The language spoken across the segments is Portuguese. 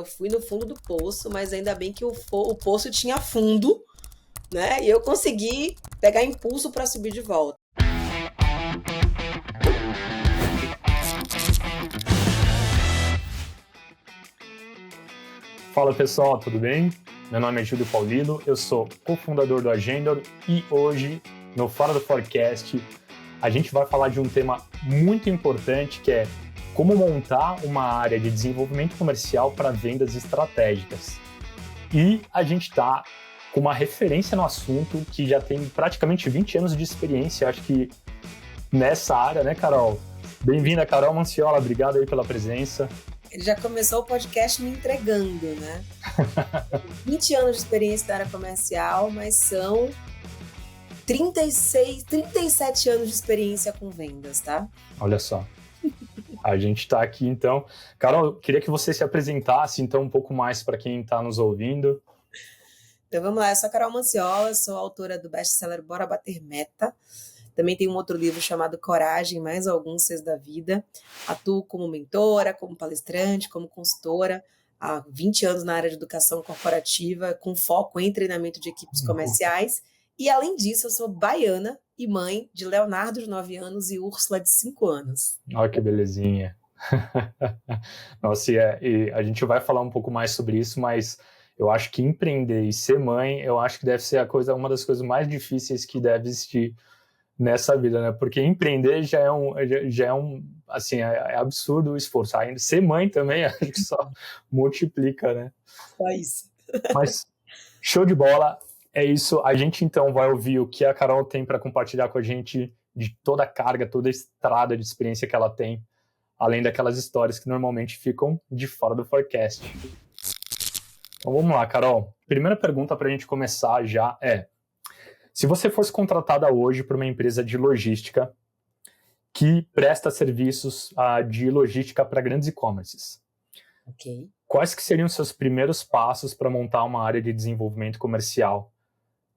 Eu fui no fundo do poço, mas ainda bem que o poço tinha fundo, né? E eu consegui pegar impulso para subir de volta. Fala pessoal, tudo bem? Meu nome é Júlio Paulino, eu sou cofundador do Agendor e hoje, no Fora do Forecast, a gente vai falar de um tema muito importante que é como montar uma área de desenvolvimento comercial para vendas estratégicas. E a gente está com uma referência no assunto que já tem praticamente 20 anos de experiência, acho que nessa área, né, Carol? Bem-vinda, Carol Manciola, obrigado aí pela presença. Ele já começou o podcast me entregando, né? 20 anos de experiência na área comercial, mas são 37 anos de experiência com vendas, tá? Olha só. A gente está aqui, então. Carol, eu queria que você se apresentasse, então, um pouco mais para quem está nos ouvindo. Então, vamos lá. Eu sou a Carol Manciola, sou autora do best-seller Bora Bater Meta. Também tem um outro livro chamado Coragem, mais alguns Cs da vida. Atuo como mentora, como palestrante, como consultora, há 20 anos na área de educação corporativa, com foco em treinamento de equipes comerciais. E, além disso, eu sou baiana e mãe de Leonardo, de 9 anos, e Úrsula, de 5 anos. Olha que belezinha. Nossa, e a gente vai falar um pouco mais sobre isso, mas eu acho que empreender e ser mãe, eu acho que deve ser uma das coisas mais difíceis que deve existir nessa vida, né? Porque empreender já é assim, é absurdo o esforço. Ainda ser mãe também, acho que só multiplica, né? Só isso. Mas show de bola, é isso. A gente então vai ouvir o que a Carol tem para compartilhar com a gente de toda a carga, toda a estrada de experiência que ela tem, além daquelas histórias que normalmente ficam de fora do forecast. Então vamos lá, Carol. Primeira pergunta para a gente começar já é: se você fosse contratada hoje por uma empresa de logística que presta serviços de logística para grandes e-commerces, Ok. quais que seriam os seus primeiros passos para montar uma área de desenvolvimento comercial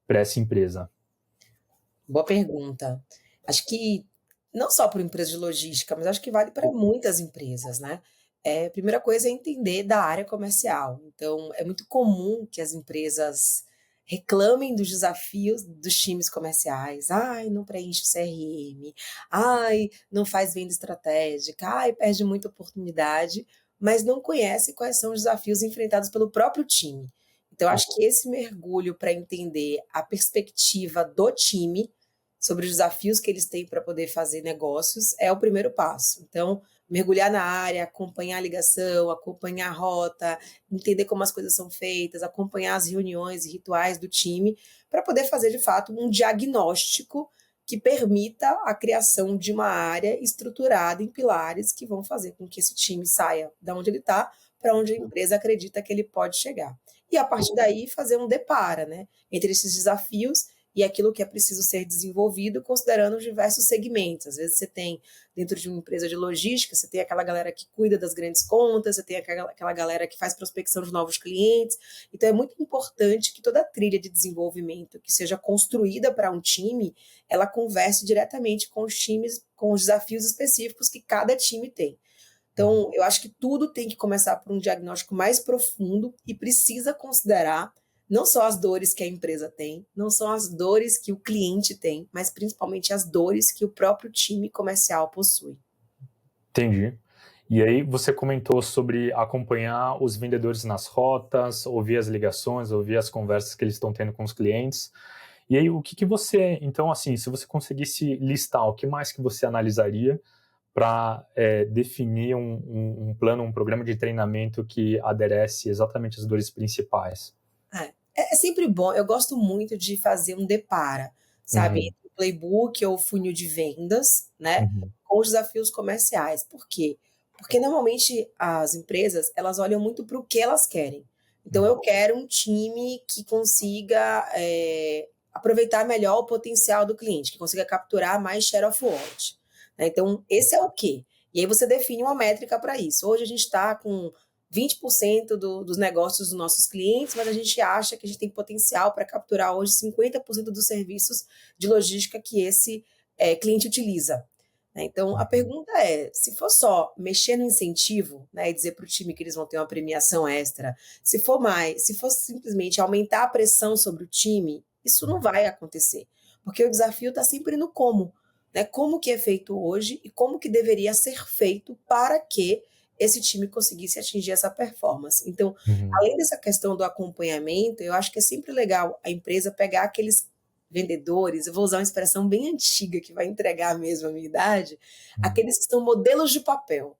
para essa empresa? Boa pergunta. Acho que não só para empresa de logística, mas acho que vale para muitas empresas, né? A primeira coisa é entender da área comercial. Então, é muito comum que as empresas reclamem dos desafios dos times comerciais. Ai, não preenche o CRM. Ai, não faz venda estratégica. Ai, perde muita oportunidade, mas não conhece quais são os desafios enfrentados pelo próprio time. Então, acho que esse mergulho para entender a perspectiva do time sobre os desafios que eles têm para poder fazer negócios é o primeiro passo. Então, mergulhar na área, acompanhar a ligação, acompanhar a rota, entender como as coisas são feitas, acompanhar as reuniões e rituais do time, para poder fazer, de fato, um diagnóstico que permita a criação de uma área estruturada em pilares que vão fazer com que esse time saia da onde ele está para onde a empresa acredita que ele pode chegar. E, a partir daí, fazer um depara, né, entre esses desafios e aquilo que é preciso ser desenvolvido, considerando os diversos segmentos. Às vezes você tem, dentro de uma empresa de logística, você tem aquela galera que cuida das grandes contas, você tem aquela galera que faz prospecção de novos clientes. Então, é muito importante que toda a trilha de desenvolvimento que seja construída para um time, ela converse diretamente com os times, com os desafios específicos que cada time tem. Então, eu acho que tudo tem que começar por um diagnóstico mais profundo e precisa considerar não só as dores que a empresa tem, não são as dores que o cliente tem, mas principalmente as dores que o próprio time comercial possui. Entendi. E aí você comentou sobre acompanhar os vendedores nas rotas, ouvir as ligações, ouvir as conversas que eles estão tendo com os clientes. E aí o que você, então assim, se você conseguisse listar o que mais que você analisaria para definir um plano, um programa de treinamento que aderesse exatamente às dores principais? É sempre bom, eu gosto muito de fazer um depara, sabe, Uhum. entre o playbook ou o funil de vendas, né, Uhum. com os desafios comerciais. Por quê? Porque normalmente as empresas, elas olham muito para o que elas querem. Então eu quero um time que consiga aproveitar melhor o potencial do cliente, que consiga capturar mais share of wallet, né? Então esse é o quê? E aí você define uma métrica para isso. Hoje a gente está com 20% dos negócios dos nossos clientes, mas a gente acha que a gente tem potencial para capturar hoje 50% dos serviços de logística que esse cliente utiliza. né. Então a Uhum. pergunta é, se for só mexer no incentivo, né, e dizer para o time que eles vão ter uma premiação extra, se for simplesmente aumentar a pressão sobre o time, isso não vai acontecer, porque o desafio está sempre no como, né, como que é feito hoje e como que deveria ser feito para que esse time conseguisse atingir essa performance. Então, Uhum. além dessa questão do acompanhamento, eu acho que é sempre legal a empresa pegar aqueles vendedores, eu vou usar uma expressão bem antiga que vai entregar mesmo a minha idade, Uhum. aqueles que são modelos de papel,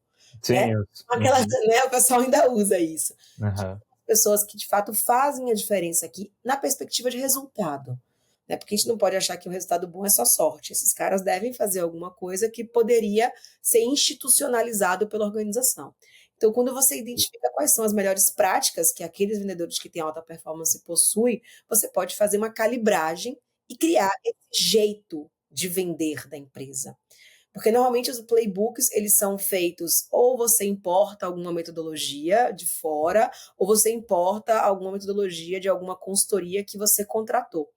né, Sim, aquelas, uhum. né, o pessoal ainda usa isso, que Aham. pessoas que de fato fazem a diferença aqui na perspectiva de resultado, né, porque a gente não pode achar que o resultado bom é só sorte, esses caras devem fazer alguma coisa que poderia ser institucionalizado pela organização. Então, quando você identifica quais são as melhores práticas que aqueles vendedores que têm alta performance possuem, você pode fazer uma calibragem e criar esse jeito de vender da empresa. Porque normalmente os playbooks, eles são feitos ou você importa alguma metodologia de fora, ou você importa alguma metodologia de alguma consultoria que você contratou.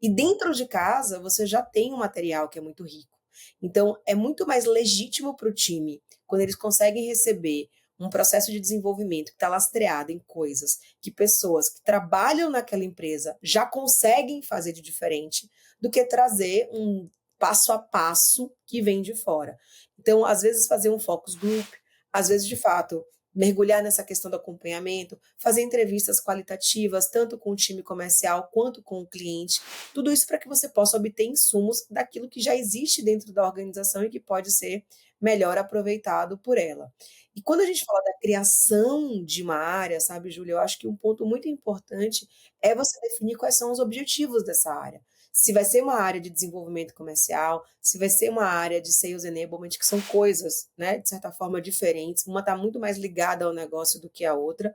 E dentro de casa, você já tem um material que é muito rico. Então, é muito mais legítimo para o time, quando eles conseguem receber um processo de desenvolvimento que está lastreado em coisas que pessoas que trabalham naquela empresa já conseguem fazer de diferente, do que trazer um passo a passo que vem de fora. Então, às vezes, fazer um focus group, às vezes, de fato, mergulhar nessa questão do acompanhamento, fazer entrevistas qualitativas, tanto com o time comercial quanto com o cliente, tudo isso para que você possa obter insumos daquilo que já existe dentro da organização e que pode ser melhor aproveitado por ela. E quando a gente fala da criação de uma área, sabe, Júlia, eu acho que um ponto muito importante é você definir quais são os objetivos dessa área. Se vai ser uma área de desenvolvimento comercial, se vai ser uma área de sales enablement, que são coisas, né, de certa forma diferentes, uma está muito mais ligada ao negócio do que a outra,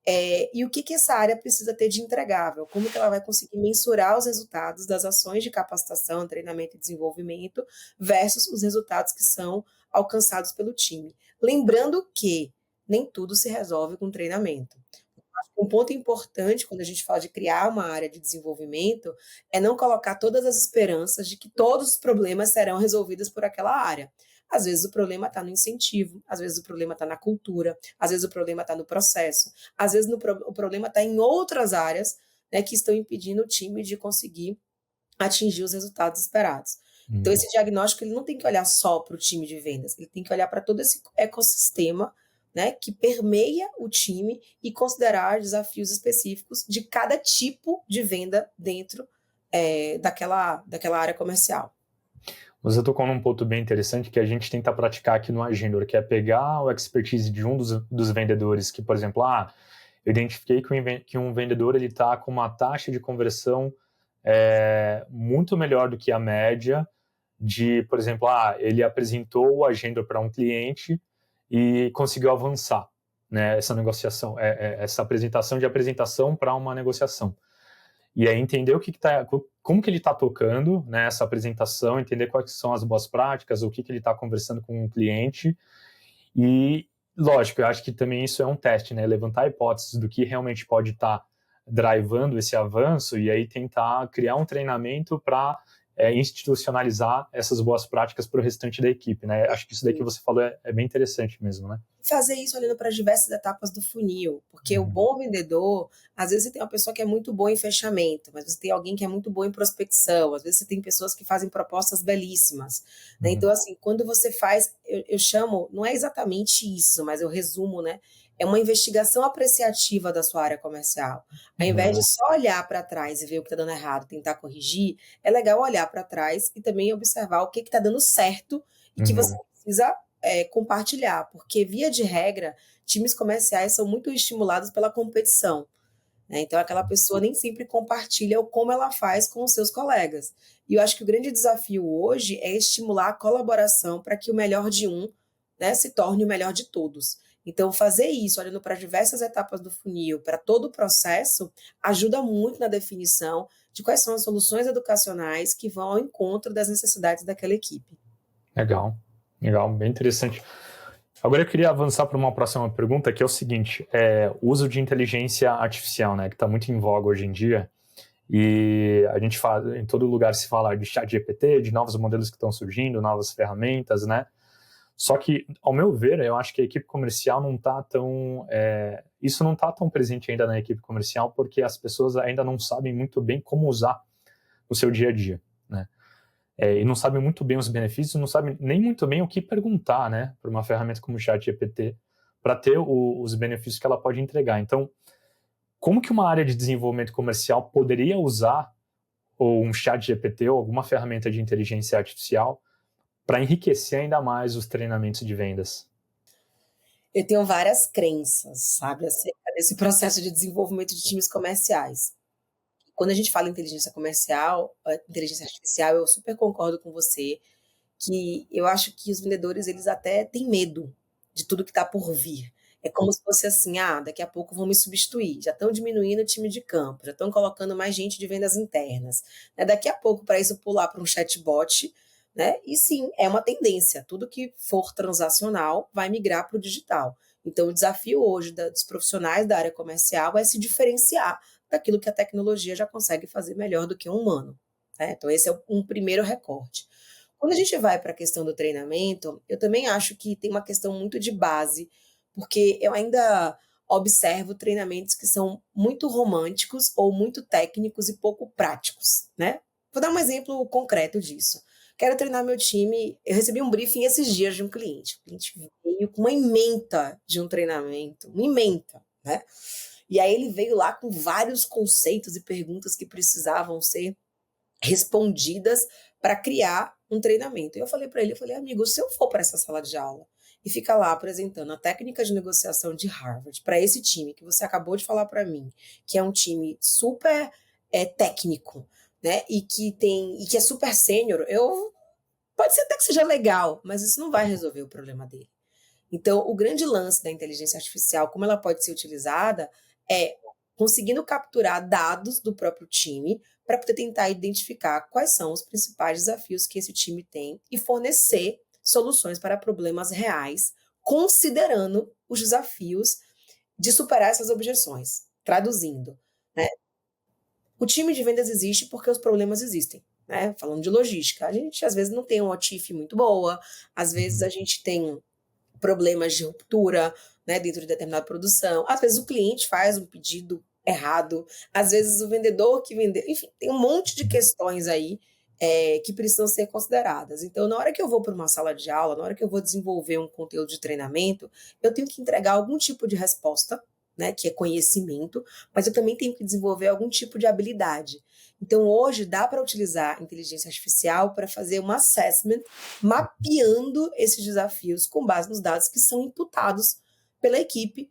e o que que essa área precisa ter de entregável? Como que ela vai conseguir mensurar os resultados das ações de capacitação, treinamento e desenvolvimento versus os resultados que são alcançados pelo time. Lembrando que nem tudo se resolve com treinamento. Um ponto importante quando a gente fala de criar uma área de desenvolvimento é não colocar todas as esperanças de que todos os problemas serão resolvidos por aquela área. Às vezes o problema está no incentivo, às vezes o problema está na cultura, às vezes o problema está no processo, às vezes o problema está em outras áreas, né, que estão impedindo o time de conseguir atingir os resultados esperados. Então, Uhum. esse diagnóstico ele não tem que olhar só para o time de vendas, ele tem que olhar para todo esse ecossistema, né, que permeia o time e considerar desafios específicos de cada tipo de venda dentro daquela área comercial. Você tocou num ponto bem interessante que a gente tenta praticar aqui no Agendor, que é pegar o expertise de um dos vendedores que, por exemplo, eu identifiquei que um vendedor ele está com uma taxa de conversão muito melhor do que a média de, por exemplo, ele apresentou o Agendor para um cliente e conseguiu avançar, né, essa negociação, essa apresentação para uma negociação. E aí entender como que ele está tocando, né, essa apresentação, entender quais são as boas práticas, o que ele está conversando com o cliente. E, lógico, eu acho que também isso é um teste, né, levantar hipóteses do que realmente pode estar drivando esse avanço e aí tentar criar um treinamento para institucionalizar essas boas práticas para o restante da equipe, né? Acho que isso daí que você falou é bem interessante mesmo, né? Fazer isso olhando para as diversas etapas do funil, porque o Uhum. bom vendedor, às vezes você tem uma pessoa que é muito boa em fechamento, mas você tem alguém que é muito boa em prospecção, às vezes você tem pessoas que fazem propostas belíssimas, né? Uhum. Então, assim, quando você faz, eu chamo, não é exatamente isso, mas eu resumo, né? É uma investigação apreciativa da sua área comercial. Ao invés de Uhum. só olhar para trás e ver o que está dando errado, tentar corrigir, é legal olhar para trás e também observar o que está dando certo e que você Uhum. precisa compartilhar, porque via de regra, times comerciais são muito estimulados pela competição, né? Então aquela pessoa nem sempre compartilha o como ela faz com os seus colegas. E eu acho que o grande desafio hoje é estimular a colaboração para que o melhor de um, né, se torne o melhor de todos. Então, fazer isso, olhando para diversas etapas do funil, para todo o processo, ajuda muito na definição de quais são as soluções educacionais que vão ao encontro das necessidades daquela equipe. Legal, legal, bem interessante. Agora eu queria avançar para uma próxima pergunta, que é o seguinte, o uso de inteligência artificial, né, que está muito em voga hoje em dia, E a gente fala, em todo lugar se fala de ChatGPT, de novos modelos que estão surgindo, novas ferramentas, né? Só que, ao meu ver, eu acho que a equipe comercial não está tão... isso não está tão presente ainda na equipe comercial porque as pessoas ainda não sabem muito bem como usar no seu dia a dia, né? E não sabem muito bem os benefícios, não sabem nem muito bem o que perguntar, né? Para uma ferramenta como o ChatGPT, para ter os benefícios que ela pode entregar. Então, como que uma área de desenvolvimento comercial poderia usar ou um ChatGPT ou alguma ferramenta de inteligência artificial para enriquecer ainda mais os treinamentos de vendas? Eu tenho várias crenças, sabe, acerca desse processo de desenvolvimento de times comerciais. Quando a gente fala em inteligência comercial, inteligência artificial, eu super concordo com você, que eu acho que os vendedores, eles até têm medo de tudo que está por vir. É como se fosse assim: "Ah, daqui a pouco vão me substituir, já estão diminuindo o time de campo, já estão colocando mais gente de vendas internas, né, daqui a pouco para isso pular para um chatbot", né, e sim, é uma tendência, tudo que for transacional vai migrar para o digital. Então o desafio hoje dos profissionais da área comercial é se diferenciar daquilo que a tecnologia já consegue fazer melhor do que um humano, né, então esse é um primeiro recorte. Quando a gente vai para a questão do treinamento, eu também acho que tem uma questão muito de base, porque eu ainda observo treinamentos que são muito românticos ou muito técnicos e pouco práticos, né? Vou dar um exemplo concreto disso. Quero treinar meu time. Eu recebi um briefing esses dias de um cliente. O cliente veio com uma ementa de um treinamento, uma ementa, né? E aí ele veio lá com vários conceitos e perguntas que precisavam ser respondidas para criar um treinamento. E eu falei para ele, eu falei: "Amigo, se eu for para essa sala de aula e ficar lá apresentando a técnica de negociação de Harvard para esse time que você acabou de falar para mim, que é um time super técnico, né, e que é super sênior, eu pode ser até que seja legal, mas isso não vai resolver o problema dele". Então, o grande lance da inteligência artificial, como ela pode ser utilizada, é conseguindo capturar dados do próprio time para poder tentar identificar quais são os principais desafios que esse time tem e fornecer soluções para problemas reais, considerando os desafios de superar essas objeções. Traduzindo, né? O time de vendas existe porque os problemas existem. Né? Falando de logística, a gente às vezes não tem uma OTIF muito boa, às vezes a gente tem problemas de ruptura, né, dentro de determinada produção. Às vezes o cliente faz um pedido errado, às vezes o vendedor que vendeu, enfim, tem um monte de questões aí que precisam ser consideradas. Então, na hora que eu vou para uma sala de aula, na hora que eu vou desenvolver um conteúdo de treinamento, eu tenho que entregar algum tipo de resposta, né, que é conhecimento, mas eu também tenho que desenvolver algum tipo de habilidade. Então, hoje, dá para utilizar inteligência artificial para fazer um assessment, mapeando esses desafios com base nos dados que são imputados pela equipe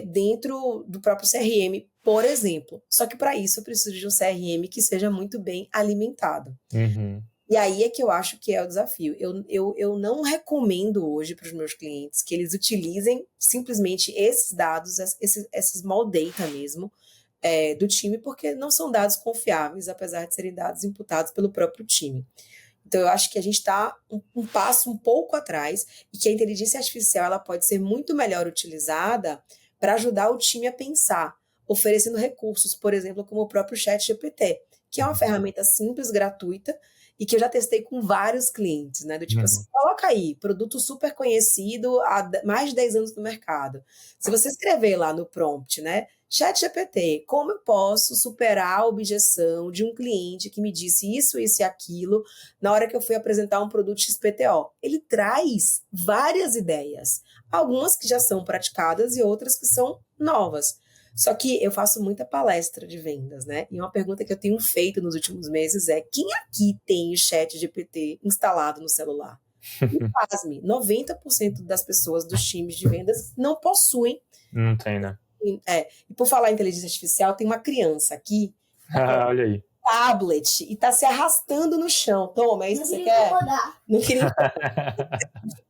dentro do próprio CRM, por exemplo. Só que para isso eu preciso de um CRM que seja muito bem alimentado. Uhum. E aí é que eu acho que é o desafio. Eu não recomendo hoje para os meus clientes que eles utilizem simplesmente esses dados, esses small data mesmo, do time, porque não são dados confiáveis, apesar de serem dados imputados pelo próprio time. Então, eu acho que a gente está um passo um pouco atrás e que a inteligência artificial ela pode ser muito melhor utilizada para ajudar o time a pensar, oferecendo recursos, por exemplo, como o próprio ChatGPT, que é uma ferramenta simples, gratuita, e que eu já testei com vários clientes, né? Do tipo assim, coloca aí, produto super conhecido há mais de 10 anos no mercado. Se você escrever lá no prompt, né? ChatGPT, como eu posso superar a objeção de um cliente que me disse isso, isso e aquilo na hora que eu fui apresentar um produto XPTO? Ele traz várias ideias, algumas que já são praticadas e outras que são novas. Só que eu faço muita palestra de vendas, né? E uma pergunta que eu tenho feito nos últimos meses é: quem aqui tem o ChatGPT instalado no celular? E pasme, 90% das pessoas dos times de vendas não possuem. Não tem, né? E por falar em inteligência artificial, tem uma criança aqui, Olha aí. tablet, e tá se arrastando no chão. Toma, é isso que você quer? Não queria.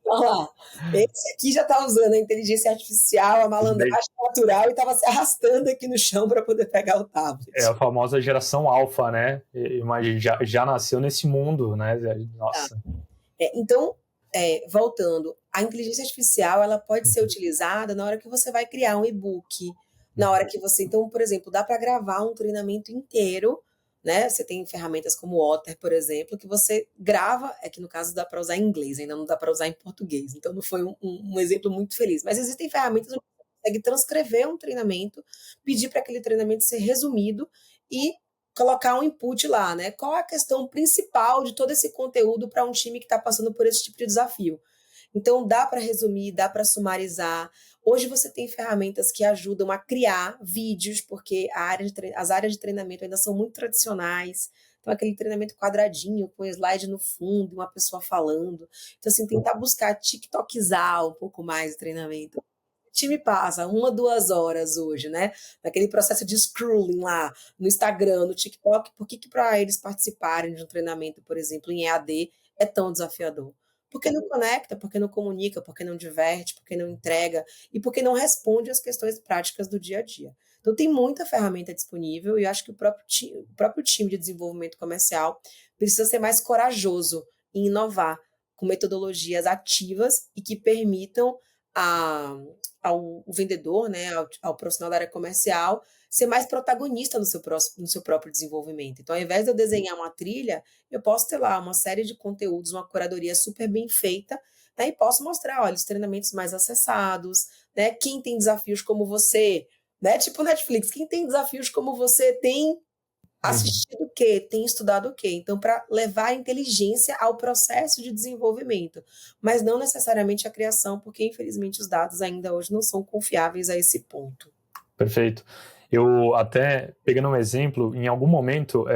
Olha lá. Esse aqui já tá usando a inteligência artificial, a malandragem natural, e tava se arrastando aqui no chão para poder pegar o tablet. É a famosa geração alfa, né? Imagina, já nasceu nesse mundo, né? Nossa. Então, voltando, a inteligência artificial ela pode ser utilizada na hora que você vai criar um e-book, na hora que você... Então, por exemplo, dá para gravar um treinamento inteiro, né? Você tem ferramentas como o Otter, por exemplo, que você grava, é que no caso dá para usar em inglês, ainda não dá para usar em português, então não foi um exemplo muito feliz, mas existem ferramentas onde você consegue transcrever um treinamento, pedir para aquele treinamento ser resumido e colocar um input lá, né? Qual é a questão principal de todo esse conteúdo para um time que está passando por esse tipo de desafio? Então, dá para resumir, dá para sumarizar. Hoje você tem ferramentas que ajudam a criar vídeos, porque as áreas de treinamento ainda são muito tradicionais. Então, aquele treinamento quadradinho, com slide no fundo, uma pessoa falando. Então, assim, tentar buscar tiktokizar um pouco mais o treinamento. O time passa 1, 2 horas hoje, né? Naquele processo de scrolling lá no Instagram, no TikTok. Por que para eles participarem de um treinamento, por exemplo, em EAD, é tão desafiador? Porque não conecta, porque não comunica, porque não diverte, porque não entrega e porque não responde às questões práticas do dia a dia. Então, tem muita ferramenta disponível e eu acho que o próprio time de desenvolvimento comercial precisa ser mais corajoso em inovar com metodologias ativas e que permitam ao vendedor, né, ao profissional da área comercial, ser mais protagonista no seu próprio desenvolvimento. Então, ao invés de eu desenhar uma trilha, eu posso ter lá uma série de conteúdos, uma curadoria super bem feita, né, e posso mostrar, olha, os treinamentos mais acessados, né, quem tem desafios como você, né, tipo Netflix, quem tem desafios como você tem Uhum. assistido o quê, tem estudado o quê. Então, para levar a inteligência ao processo de desenvolvimento, mas não necessariamente a criação, porque infelizmente os dados ainda hoje não são confiáveis a esse ponto. Perfeito. Eu até, pegando um exemplo, em algum momento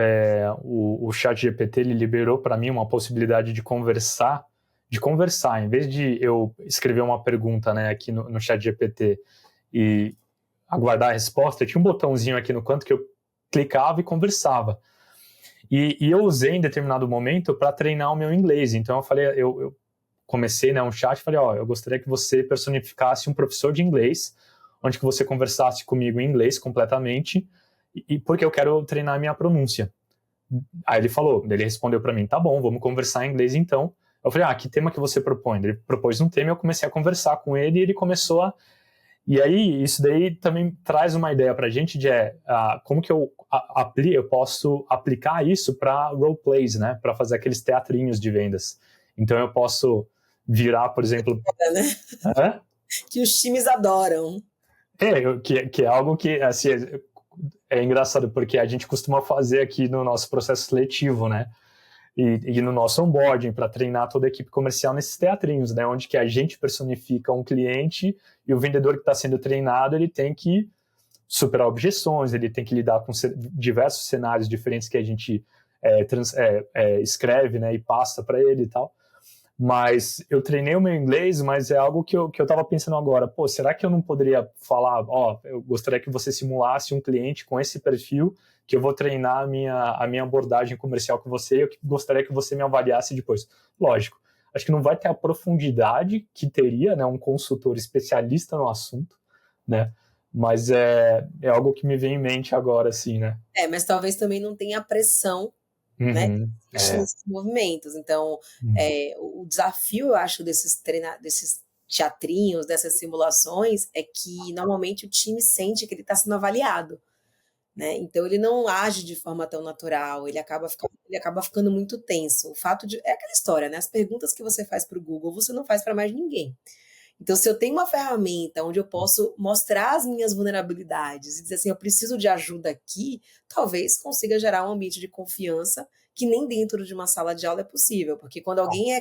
o ChatGPT ele liberou para mim uma possibilidade de conversar. Em vez de eu escrever uma pergunta, né, aqui no ChatGPT e aguardar a resposta, tinha um botãozinho aqui no canto que eu clicava e conversava. E eu usei em determinado momento para treinar o meu inglês. Então eu falei, eu comecei, né, um chat e falei, eu gostaria que você personificasse um professor de inglês, onde que você conversasse comigo em inglês completamente, e porque eu quero treinar a minha pronúncia. Aí ele respondeu para mim, tá bom, vamos conversar em inglês então. Eu falei, que tema que você propõe? Ele propôs um tema, eu comecei a conversar com ele e ele começou a... E aí, isso daí também traz uma ideia para a gente de como que eu posso aplicar isso para roleplays, né? Para fazer aqueles teatrinhos de vendas. Então, eu posso virar, por exemplo... É, né? É? Que os times adoram. Que é algo que assim, é engraçado, porque a gente costuma fazer aqui no nosso processo seletivo, né? E no nosso onboarding, para treinar toda a equipe comercial nesses teatrinhos, né? Onde que a gente personifica um cliente e o vendedor que está sendo treinado, ele tem que superar objeções, ele tem que lidar com diversos cenários diferentes que a gente escreve, né? E passa para ele e tal. Mas eu treinei o meu inglês, mas é algo que eu estava pensando agora. Será que eu não poderia falar, eu gostaria que você simulasse um cliente com esse perfil, que eu vou treinar a minha abordagem comercial com você e eu gostaria que você me avaliasse depois. Lógico, acho que não vai ter a profundidade que teria, né, um consultor especialista no assunto, né? Mas é algo que me vem em mente agora, assim, né? Mas talvez também não tenha a pressão, né, Uhum, que existe nesses movimentos. Então, o desafio, eu acho, desses teatrinhos, dessas simulações, é que normalmente o time sente que ele está sendo avaliado, né? Então ele não age de forma tão natural, ele acaba ficando muito tenso. O fato de... É aquela história, né? As perguntas que você faz para o Google, você não faz para mais ninguém. Então, se eu tenho uma ferramenta onde eu posso mostrar as minhas vulnerabilidades e dizer assim, eu preciso de ajuda aqui, talvez consiga gerar um ambiente de confiança que nem dentro de uma sala de aula é possível, porque quando alguém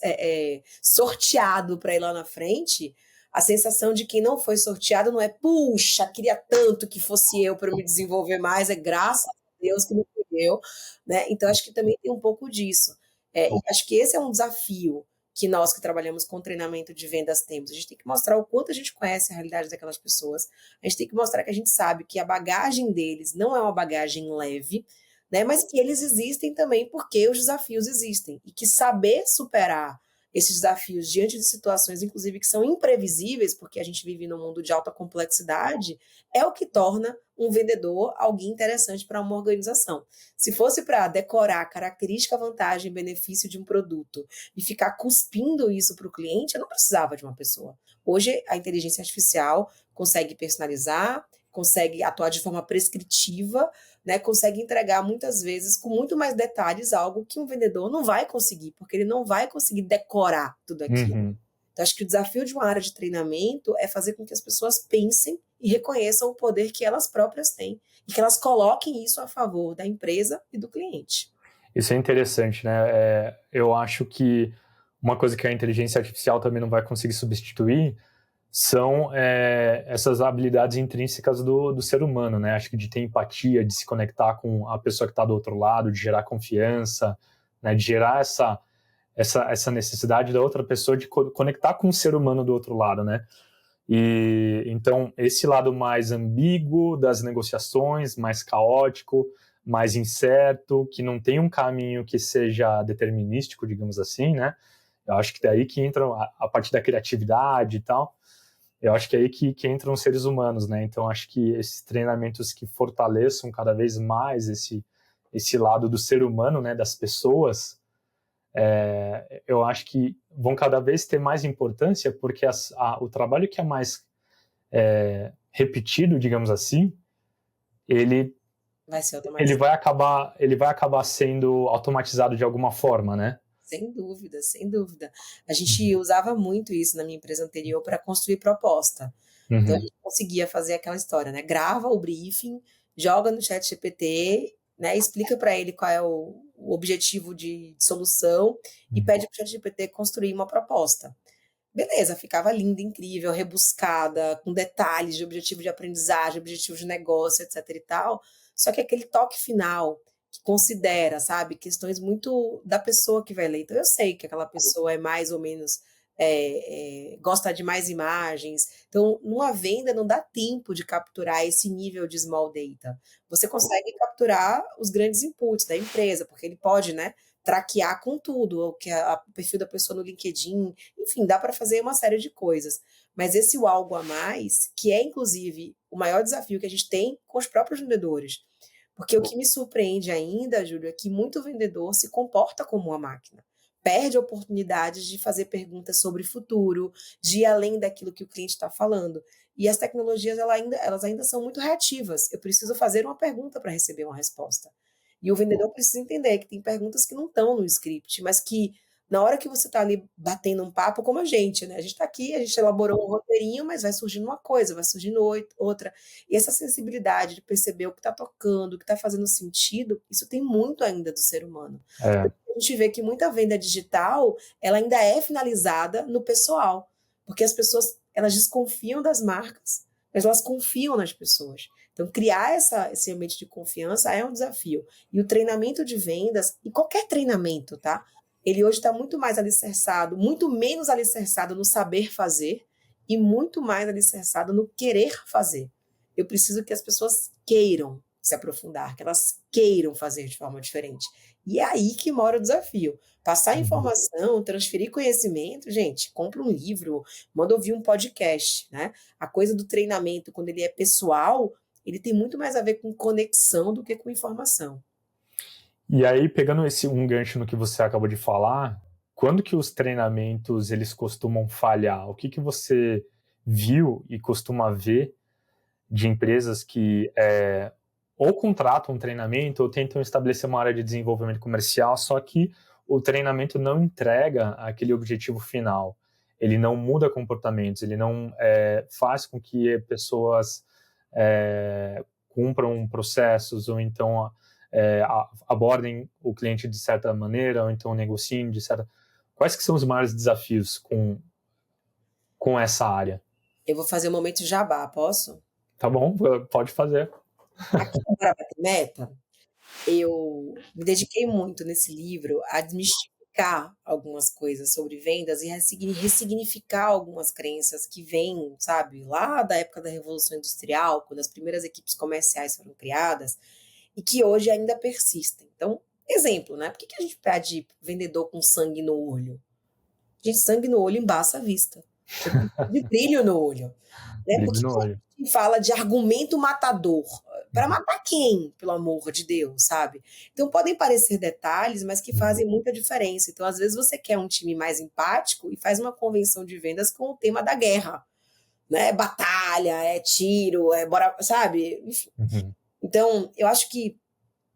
é sorteado para ir lá na frente, a sensação de quem não foi sorteado não é, puxa, queria tanto que fosse eu para me desenvolver mais, é graças a Deus que não fui eu, né? Então, acho que também tem um pouco disso. E acho que esse é um desafio que nós que trabalhamos com treinamento de vendas temos. A gente tem que mostrar o quanto a gente conhece a realidade daquelas pessoas, a gente tem que mostrar que a gente sabe que a bagagem deles não é uma bagagem leve, né, mas que eles existem também porque os desafios existem, e que saber superar esses desafios diante de situações, inclusive, que são imprevisíveis, porque a gente vive num mundo de alta complexidade, é o que torna um vendedor alguém interessante para uma organização. Se fosse para decorar característica, vantagem, benefício de um produto e ficar cuspindo isso para o cliente, eu não precisava de uma pessoa. Hoje, a inteligência artificial consegue personalizar, consegue atuar de forma prescritiva, né, consegue entregar muitas vezes com muito mais detalhes algo que um vendedor não vai conseguir, porque ele não vai conseguir decorar tudo aquilo. Uhum. Então, acho que o desafio de uma área de treinamento é fazer com que as pessoas pensem e reconheçam o poder que elas próprias têm e que elas coloquem isso a favor da empresa e do cliente. Isso é interessante, né? Eu acho que uma coisa que a inteligência artificial também não vai conseguir substituir são essas habilidades intrínsecas do ser humano, né? Acho que de ter empatia, de se conectar com a pessoa que está do outro lado, de gerar confiança, né? De gerar essa necessidade da outra pessoa de conectar com o ser humano do outro lado, né? E então esse lado mais ambíguo das negociações, mais caótico, mais incerto, que não tem um caminho que seja determinístico, digamos assim, né? Eu acho que daí que entra a parte da criatividade e tal. Eu acho que é aí que entram os seres humanos, né? Então acho que esses treinamentos que fortaleçam cada vez mais esse lado do ser humano, né? Das pessoas, eu acho que vão cada vez ter mais importância, porque o trabalho que é mais repetido, digamos assim, ele Vai ser ele automatizado. vai acabar sendo automatizado de alguma forma, né? Sem dúvida, sem dúvida. A gente usava muito isso na minha empresa anterior para construir proposta. Então a Uhum. gente conseguia fazer aquela história, né? Grava o briefing, joga no chat GPT, né? Explica para ele qual é o objetivo de solução e Uhum. pede para o chat GPT construir uma proposta. Beleza, ficava linda, incrível, rebuscada, com detalhes de objetivo de aprendizagem, objetivo de negócio, etc e tal. Só que aquele toque final que considera, sabe, questões muito da pessoa que vai ler. Então eu sei que aquela pessoa é mais ou menos gosta de mais imagens. Então, numa venda não dá tempo de capturar esse nível de small data. Você consegue capturar os grandes inputs da empresa, porque ele pode, né, traquear com tudo, o perfil da pessoa no LinkedIn, enfim, dá para fazer uma série de coisas. Mas esse o algo a mais, que é inclusive o maior desafio que a gente tem com os próprios vendedores. Porque o que me surpreende ainda, Júlio, é que muito vendedor se comporta como uma máquina. Perde oportunidades de fazer perguntas sobre o futuro, de ir além daquilo que o cliente está falando. E as tecnologias elas ainda são muito reativas. Eu preciso fazer uma pergunta para receber uma resposta. E o vendedor precisa entender que tem perguntas que não estão no script, mas que na hora que você está ali batendo um papo, como a gente, né? A gente está aqui, a gente elaborou um roteirinho, mas vai surgindo uma coisa, vai surgindo outra. E essa sensibilidade de perceber o que está tocando, o que está fazendo sentido, isso tem muito ainda do ser humano. É. A gente vê que muita venda digital, ela ainda é finalizada no pessoal, porque as pessoas, elas desconfiam das marcas, mas elas confiam nas pessoas. Então, criar esse ambiente de confiança é um desafio. E o treinamento de vendas, e qualquer treinamento, tá? Ele hoje está muito mais alicerçado, muito menos alicerçado no saber fazer e muito mais alicerçado no querer fazer. Eu preciso que as pessoas queiram se aprofundar, que elas queiram fazer de forma diferente. E é aí que mora o desafio. Passar Uhum. informação, transferir conhecimento, gente, compra um livro, manda ouvir um podcast, né? A coisa do treinamento, quando ele é pessoal, ele tem muito mais a ver com conexão do que com informação. E aí, pegando um gancho no que você acabou de falar, quando que os treinamentos eles costumam falhar? O que você viu e costuma ver de empresas que ou contratam um treinamento ou tentam estabelecer uma área de desenvolvimento comercial, só que o treinamento não entrega aquele objetivo final. Ele não muda comportamentos, ele não faz com que pessoas cumpram processos ou então abordem o cliente de certa maneira ou então negociem de certa... Quais que são os maiores desafios com essa área? Eu vou fazer um momento jabá, posso? Tá bom, pode fazer. Aqui no Bora Bater Meta, eu me dediquei muito nesse livro a desmistificar algumas coisas sobre vendas e ressignificar algumas crenças que vêm, sabe, lá da época da Revolução Industrial, quando as primeiras equipes comerciais foram criadas, e que hoje ainda persistem. Então, exemplo, né? Por que a gente pede vendedor com sangue no olho? Gente, sangue no olho embaça a vista. Eu preciso de brilho no olho. Né? Por Brilho que no olho. a gente fala de argumento matador? Para matar quem, pelo amor de Deus, sabe? Então podem parecer detalhes, mas que fazem muita diferença. Então, às vezes, você quer um time mais empático e faz uma convenção de vendas com o tema da guerra. né? É batalha, é tiro, é bora, sabe? Enfim. Uhum. Então, eu acho que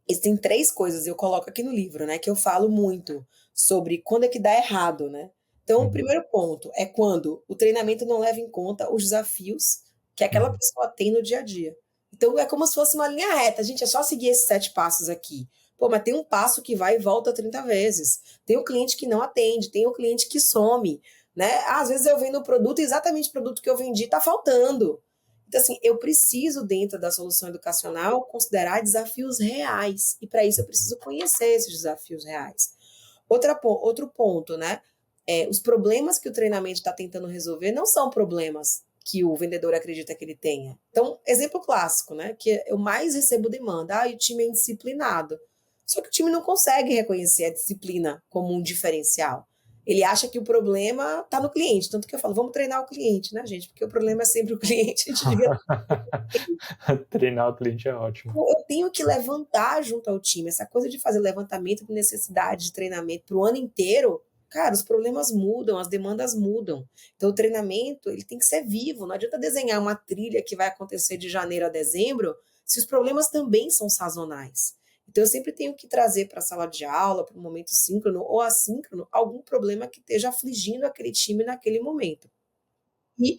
existem 3 coisas, eu coloco aqui no livro, né, que eu falo muito sobre quando é que dá errado, né. Então, o Uhum. primeiro ponto é quando o treinamento não leva em conta os desafios que aquela Uhum. pessoa tem no dia a dia. Então, é como se fosse uma linha reta, gente, é só seguir esses 7 passos aqui. Pô, mas tem um passo que vai e volta 30 vezes. Tem o cliente que não atende, tem o cliente que some, né. Às vezes eu vendo o produto e exatamente o produto que eu vendi tá faltando. Então, assim, eu preciso, dentro da solução educacional, considerar desafios reais. E para isso eu preciso conhecer esses desafios reais. Outro ponto, né? Os problemas que o treinamento está tentando resolver não são problemas que o vendedor acredita que ele tenha. Então, exemplo clássico, né? Que eu mais recebo demanda. O time é indisciplinado. Só que o time não consegue reconhecer a disciplina como um diferencial. Ele acha que o problema está no cliente. Tanto que eu falo, vamos treinar o cliente, né, gente? Porque o problema é sempre o cliente. A gente devia. Treinar o cliente é ótimo. Eu tenho que levantar junto ao time. Essa coisa de fazer levantamento de necessidade de treinamento para o ano inteiro, cara, os problemas mudam, as demandas mudam. Então, o treinamento ele tem que ser vivo. Não adianta desenhar uma trilha que vai acontecer de janeiro a dezembro se os problemas também são sazonais. Então, eu sempre tenho que trazer para a sala de aula, para o momento síncrono ou assíncrono, algum problema que esteja afligindo aquele time naquele momento. E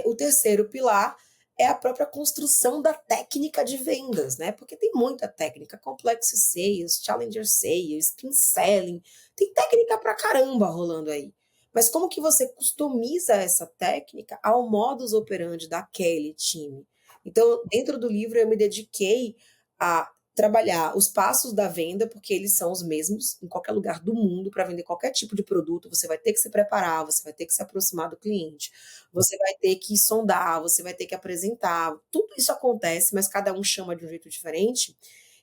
o terceiro pilar é a própria construção da técnica de vendas, né? Porque tem muita técnica, complex sales, challenger sales, spin selling, tem técnica pra caramba rolando aí. Mas como que você customiza essa técnica ao modus operandi daquele time? Então, dentro do livro eu me dediquei a trabalhar os passos da venda, porque eles são os mesmos em qualquer lugar do mundo. Para vender qualquer tipo de produto, você vai ter que se preparar, você vai ter que se aproximar do cliente, você vai ter que sondar, você vai ter que apresentar. Tudo isso acontece, mas cada um chama de um jeito diferente.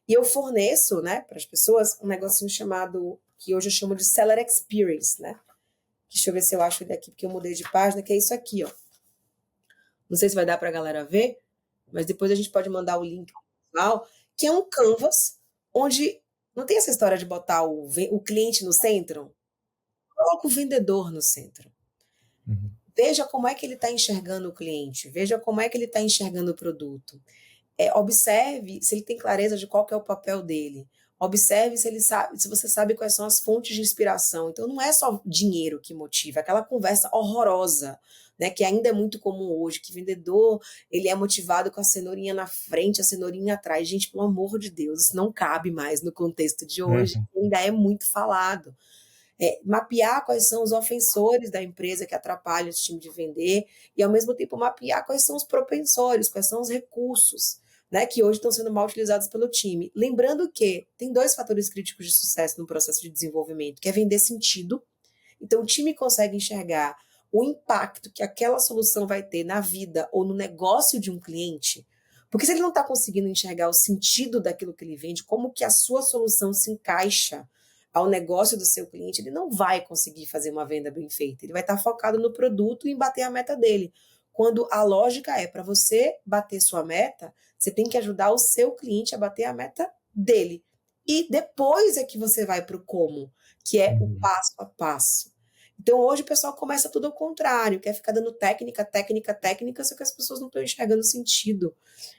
E eu forneço, né, para as pessoas um negocinho chamado, que hoje eu chamo de Seller Experience, né? Deixa eu ver se eu acho ele aqui, porque eu mudei de página, que é isso aqui, ó. Não sei se vai dar para a galera ver, mas depois a gente pode mandar o link pro pessoal, que é um canvas onde não tem essa história de botar o cliente no centro, coloca o vendedor no centro. Uhum. Veja como é que ele está enxergando o cliente, veja como é que ele está enxergando o produto. Observe se ele tem clareza de qual que é o papel dele. Observe se ele sabe, se você sabe quais são as fontes de inspiração. Então não é só dinheiro que motiva, aquela conversa horrorosa, né, que ainda é muito comum hoje, que vendedor, ele é motivado com a cenourinha na frente, a cenourinha atrás. Gente, pelo amor de Deus, isso não cabe mais no contexto de hoje, ainda é muito falado. Mapear quais são os ofensores da empresa que atrapalham esse time de vender e, ao mesmo tempo, mapear quais são os propensores, quais são os recursos, né, que hoje estão sendo mal utilizados pelo time. Lembrando que tem 2 fatores críticos de sucesso no processo de desenvolvimento, que é vender sentido. Então, o time consegue enxergar o impacto que aquela solução vai ter na vida ou no negócio de um cliente, porque se ele não está conseguindo enxergar o sentido daquilo que ele vende, como que a sua solução se encaixa ao negócio do seu cliente, ele não vai conseguir fazer uma venda bem feita. Ele vai estar focado no produto e em bater a meta dele. Quando a lógica é, para você bater sua meta, você tem que ajudar o seu cliente a bater a meta dele. E depois é que você vai para o como, que é o passo a passo. Então, hoje o pessoal começa tudo ao contrário, quer ficar dando técnica, só que as pessoas não estão enxergando sentido.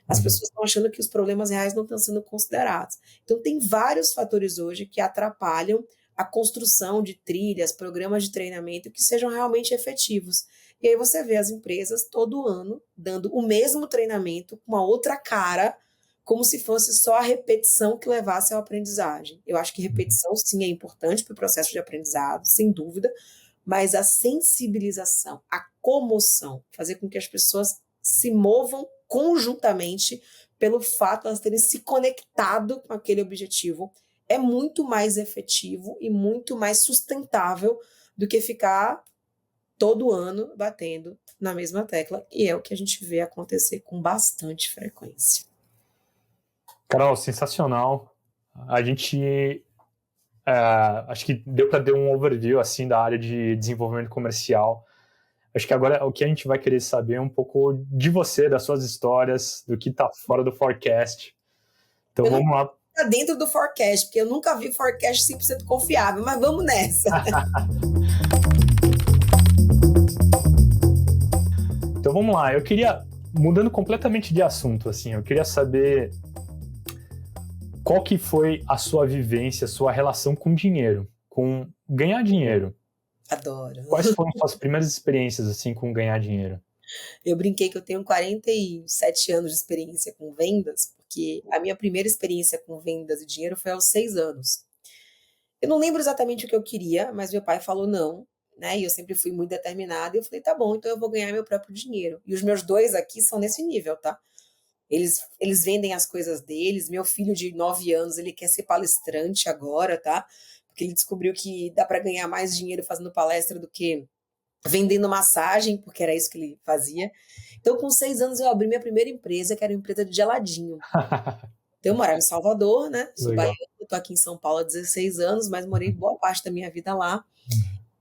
As pessoas estão achando que os problemas reais não estão sendo considerados. Então, tem vários fatores hoje que atrapalham a construção de trilhas, programas de treinamento que sejam realmente efetivos. E aí você vê as empresas todo ano dando o mesmo treinamento com uma outra cara, como se fosse só a repetição que levasse à aprendizagem. Eu acho que repetição, sim, é importante para o processo de aprendizado, sem dúvida, mas a sensibilização, a comoção, fazer com que as pessoas se movam conjuntamente pelo fato de elas terem se conectado com aquele objetivo, é muito mais efetivo e muito mais sustentável do que ficar todo ano batendo na mesma tecla, e é o que a gente vê acontecer com bastante frequência. Carol, sensacional. A gente acho que deu para dar um overview assim da área de desenvolvimento comercial. Acho que agora o que a gente vai querer saber é um pouco de você, das suas histórias, do que está fora do forecast. Então vamos lá. Tá dentro do forecast, porque eu nunca vi forecast 100% confiável, mas vamos nessa. Então Então vamos lá, eu queria, mudando completamente de assunto, assim, eu queria saber qual que foi a sua vivência, a sua relação com dinheiro, com ganhar dinheiro. Adoro. Quais foram suas primeiras experiências, assim, com ganhar dinheiro? Eu brinquei que eu tenho 47 anos de experiência com vendas, porque a minha primeira experiência com vendas e dinheiro foi aos 6 anos. Eu não lembro exatamente o que eu queria, mas meu pai falou não, né, e eu sempre fui muito determinada, e eu falei: "Tá bom, então eu vou ganhar meu próprio dinheiro". E os meus 2 aqui são nesse nível, tá. Eles vendem as coisas deles, meu filho de 9 anos, ele quer ser palestrante agora, tá, porque ele descobriu que dá para ganhar mais dinheiro fazendo palestra do que vendendo massagem, porque era isso que ele fazia. Então, com 6 anos, eu abri minha primeira empresa, que era uma empresa de geladinho. Então, eu morava em Salvador, né, sou baiana, Legal. tô aqui em São Paulo há 16 anos, mas morei boa parte da minha vida lá.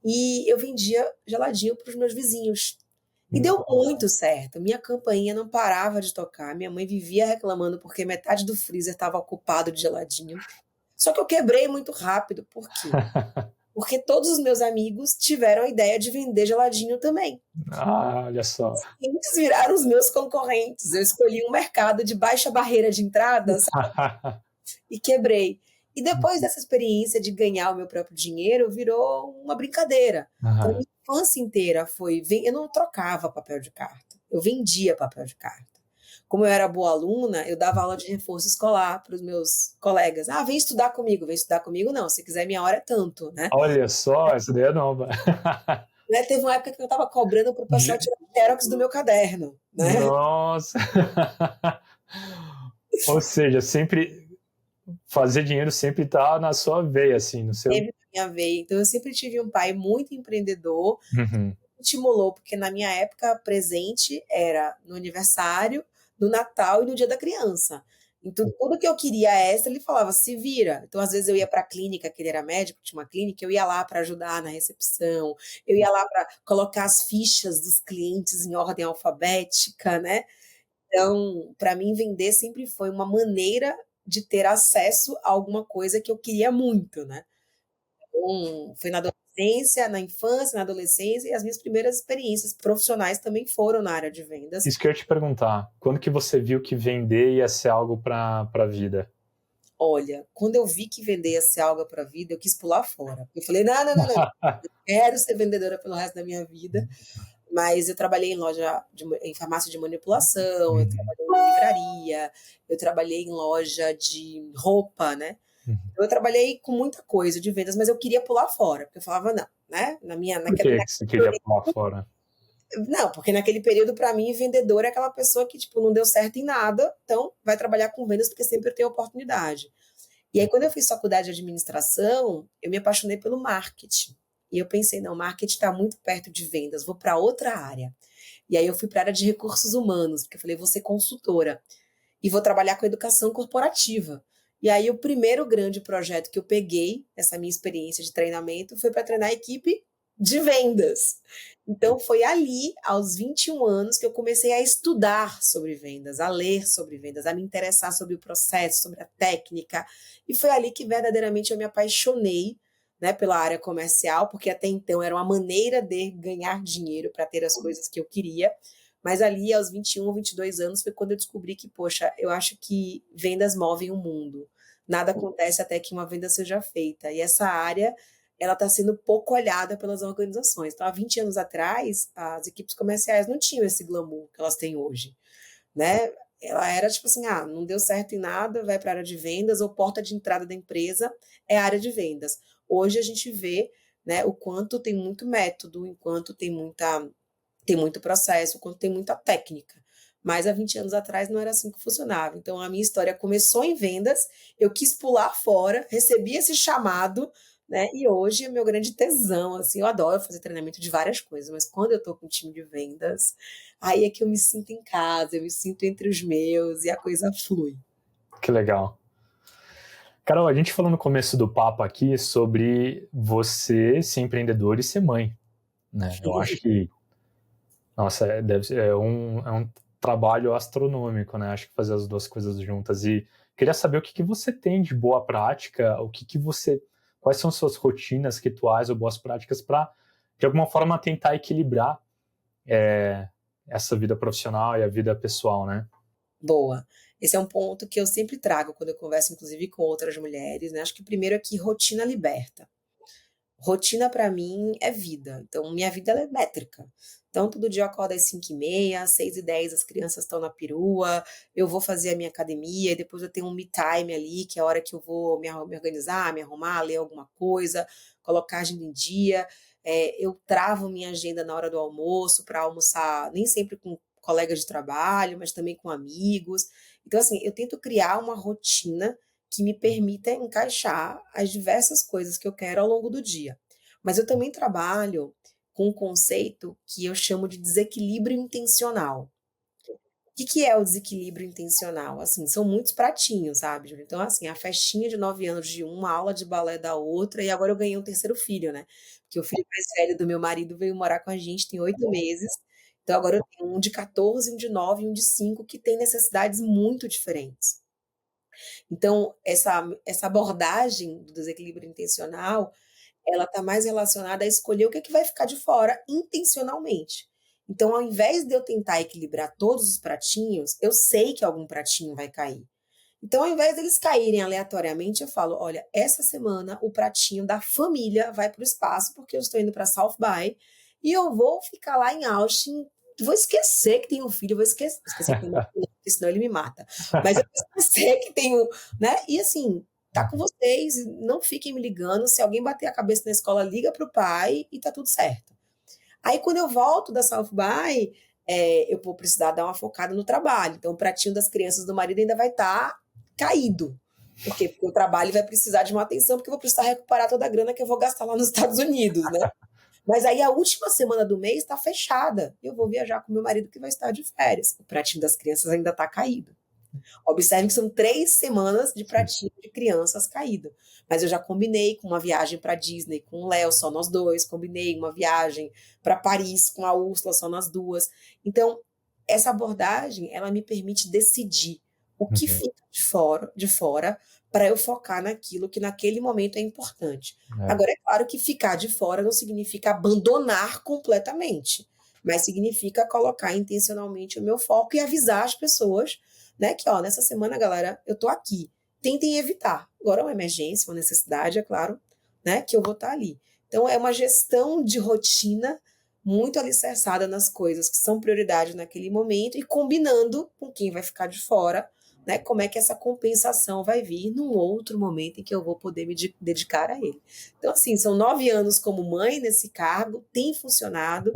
E eu vendia geladinho para os meus vizinhos. E deu Nossa. muito certo. Minha campainha não parava de tocar. Minha mãe vivia reclamando porque metade do freezer estava ocupado de geladinho. Só que eu quebrei muito rápido. Por quê? Porque todos os meus amigos tiveram a ideia de vender geladinho também. Ah, olha só. Eles viraram os meus concorrentes. Eu escolhi um mercado de baixa barreira de entrada, sabe? E quebrei. E depois dessa experiência de ganhar o meu próprio dinheiro, virou uma brincadeira. Então, Aham. minha infância inteira foi. Eu não trocava papel de carta, eu vendia papel de carta. Como eu era boa aluna, eu dava aula de reforço escolar para os meus colegas. Ah, vem estudar comigo. Vem estudar comigo, não. Se quiser, minha hora é tanto, né? Olha só, essa ideia é nova. Né, teve uma época que eu estava cobrando para o pessoal De- tirar xerox do meu caderno, né? Nossa! Ou seja, sempre fazer dinheiro sempre tá na sua veia, assim, no seu. Teve na minha veia. Então, eu sempre tive um pai muito empreendedor, Uhum. estimulou, porque na minha época presente era no aniversário, no Natal e no Dia da Criança. Então, tudo que eu queria extra, ele falava: "Se vira". Então, às vezes, eu ia para a clínica, que ele era médico, tinha uma clínica, eu ia lá para ajudar na recepção, eu ia lá para colocar as fichas dos clientes em ordem alfabética, né. Então, para mim, vender sempre foi uma maneira de ter acesso a alguma coisa que eu queria muito, né. Então, foi na adolescência, na infância, na adolescência, e as minhas primeiras experiências profissionais também foram na área de vendas. Isso que eu ia te perguntar. Quando que você viu que vender ia ser algo para a vida? Olha, quando eu vi que vender ia ser algo para a vida, eu quis pular fora. Eu falei: "Não, não, não, não, quero ser vendedora pelo resto da minha vida". Mas eu trabalhei em loja em farmácia de manipulação, eu Uhum, trabalhei em livraria, eu trabalhei em loja de roupa, né. uhum. Eu trabalhei com muita coisa de vendas, mas eu queria pular fora, porque eu falava: "Não", né, Por que que você queria pular fora? não, porque naquele período, para mim, vendedor é aquela pessoa que, tipo, não deu certo em nada, então vai trabalhar com vendas porque sempre tem oportunidade. E aí, quando eu fiz faculdade de administração, eu me apaixonei pelo marketing. E eu pensei: "Não, marketing está muito perto de vendas, vou para outra área". E aí eu fui para a área de recursos humanos, porque eu falei: "Vou ser consultora e vou trabalhar com educação corporativa". E aí o primeiro grande projeto que eu peguei, essa minha experiência de treinamento, foi para treinar a equipe de vendas. Então foi ali, aos 21 anos, que eu comecei a estudar sobre vendas, a ler sobre vendas, a me interessar sobre o processo, sobre a técnica, e foi ali que verdadeiramente eu me apaixonei, né, pela área comercial, porque até então era uma maneira de ganhar dinheiro para ter as coisas que eu queria, mas ali aos 21, 22 anos foi quando eu descobri que, poxa, eu acho que vendas movem o mundo. Nada acontece até que uma venda seja feita. E essa área, ela está sendo pouco olhada pelas organizações. Então, há 20 anos atrás, as equipes comerciais não tinham esse glamour que elas têm hoje, né? Ela era tipo assim, ah, não deu certo em nada, vai para a área de vendas, ou porta de entrada da empresa é a área de vendas. Hoje a gente vê, né, o quanto tem muito método, enquanto tem muito processo, quanto tem muita técnica. Mas há 20 anos atrás não era assim que funcionava. Então a minha história começou em vendas, eu quis pular fora, recebi esse chamado, né? E hoje é meu grande tesão, assim, eu adoro fazer treinamento de várias coisas, mas quando eu estou com um time de vendas, aí é que eu me sinto em casa, eu me sinto entre os meus e a coisa flui. Que legal. Carol, a gente falou no começo do papo aqui sobre você ser empreendedor e ser mãe, né? Eu acho que, nossa, é um trabalho astronômico, né? Acho que fazer as duas coisas juntas. E queria saber o que que você tem de boa prática, quais são suas rotinas, rituais ou boas práticas para, de alguma forma, tentar equilibrar essa vida profissional e a vida pessoal, né? Boa. Esse é um ponto que eu sempre trago quando eu converso, inclusive, com outras mulheres, né? Acho que primeiro é que rotina liberta. Rotina para mim é vida, então minha vida ela é métrica. Então todo dia eu acordo às 5h30, 6h10 as crianças estão na perua, eu vou fazer a minha academia, e depois eu tenho um me time ali, que é a hora que eu vou me organizar, me arrumar, ler alguma coisa, colocar a agenda em dia. Eu travo minha agenda na hora do almoço para almoçar, nem sempre com colegas de trabalho, mas também com amigos. Então assim, eu tento criar uma rotina que me permita encaixar as diversas coisas que eu quero ao longo do dia. Mas eu também trabalho com um conceito que eu chamo de desequilíbrio intencional. O que é o desequilíbrio intencional? Assim, são muitos pratinhos, sabe, Júlia? Então, assim, a festinha de 9 anos de uma, a aula de balé da outra, e agora eu ganhei um terceiro filho, né? Porque o filho mais velho do meu marido veio morar com a gente, tem 8 meses. Então, agora eu tenho um de 14, um de 9 e um de 5 que tem necessidades muito diferentes. Então, essa abordagem do desequilíbrio intencional, ela está mais relacionada a escolher o que é que vai ficar de fora intencionalmente. Então, ao invés de eu tentar equilibrar todos os pratinhos, eu sei que algum pratinho vai cair. Então, ao invés deles caírem aleatoriamente, eu falo: olha, essa semana o pratinho da família vai para o espaço, porque eu estou indo para South By, e eu vou ficar lá em Austin. Vou esquecer que tenho um filho, vou esquecer que tenho uma filha, porque senão ele me mata. Mas eu vou esquecer que tenho, né? E assim, tá com vocês, não fiquem me ligando. Se alguém bater a cabeça na escola, liga pro pai e tá tudo certo. Aí, quando eu volto da South By, eu vou precisar dar uma focada no trabalho. Então, o pratinho das crianças do marido ainda vai estar caído. Por quê? Porque o trabalho vai precisar de uma atenção, porque eu vou precisar recuperar toda a grana que eu vou gastar lá nos Estados Unidos, né? Mas aí a última semana do mês está fechada. Eu vou viajar com meu marido que vai estar de férias. O pratinho das crianças ainda está caído. Observe que são 3 semanas de pratinho de crianças caído. Mas eu já combinei com uma viagem para Disney com o Léo, só nós dois. Combinei uma viagem para Paris com a Úrsula, só nós duas. Então, essa abordagem, ela me permite decidir o que fica de fora para eu focar naquilo que naquele momento é importante. Agora, é claro que ficar de fora não significa abandonar completamente, mas significa colocar intencionalmente o meu foco e avisar as pessoas, né, que ó, nessa semana, galera, eu tô aqui. Tentem evitar. Agora é uma emergência, uma necessidade, é claro, né, que eu vou estar ali. Então é uma gestão de rotina muito alicerçada nas coisas que são prioridade naquele momento e combinando com quem vai ficar de fora, né, como é que essa compensação vai vir num outro momento em que eu vou poder me dedicar a ele. Então, assim, são 9 anos como mãe nesse cargo, tem funcionado,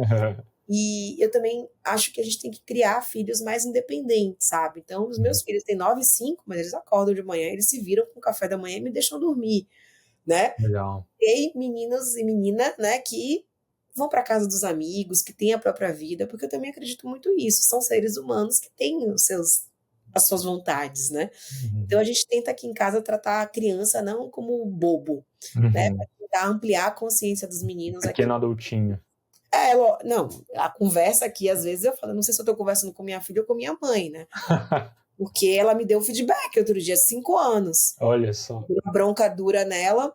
e eu também acho que a gente tem que criar filhos mais independentes, sabe? Então, os meus filhos têm 9 e 5, mas eles acordam de manhã, eles se viram com o café da manhã e me deixam dormir, né? Legal. E meninos e menina, né, que vão para casa dos amigos, que têm a própria vida, porque eu também acredito muito nisso. São seres humanos que têm as suas vontades, né? Então, a gente tenta aqui em casa tratar a criança não como bobo, né? Pra tentar ampliar a consciência dos meninos aqui. Pequeno adultinho. Não, a conversa aqui, às vezes, eu falo, não sei se eu tô conversando com minha filha ou com minha mãe, né? Porque ela me deu feedback outro dia, 5 anos. Olha só. Uma bronca dura nela.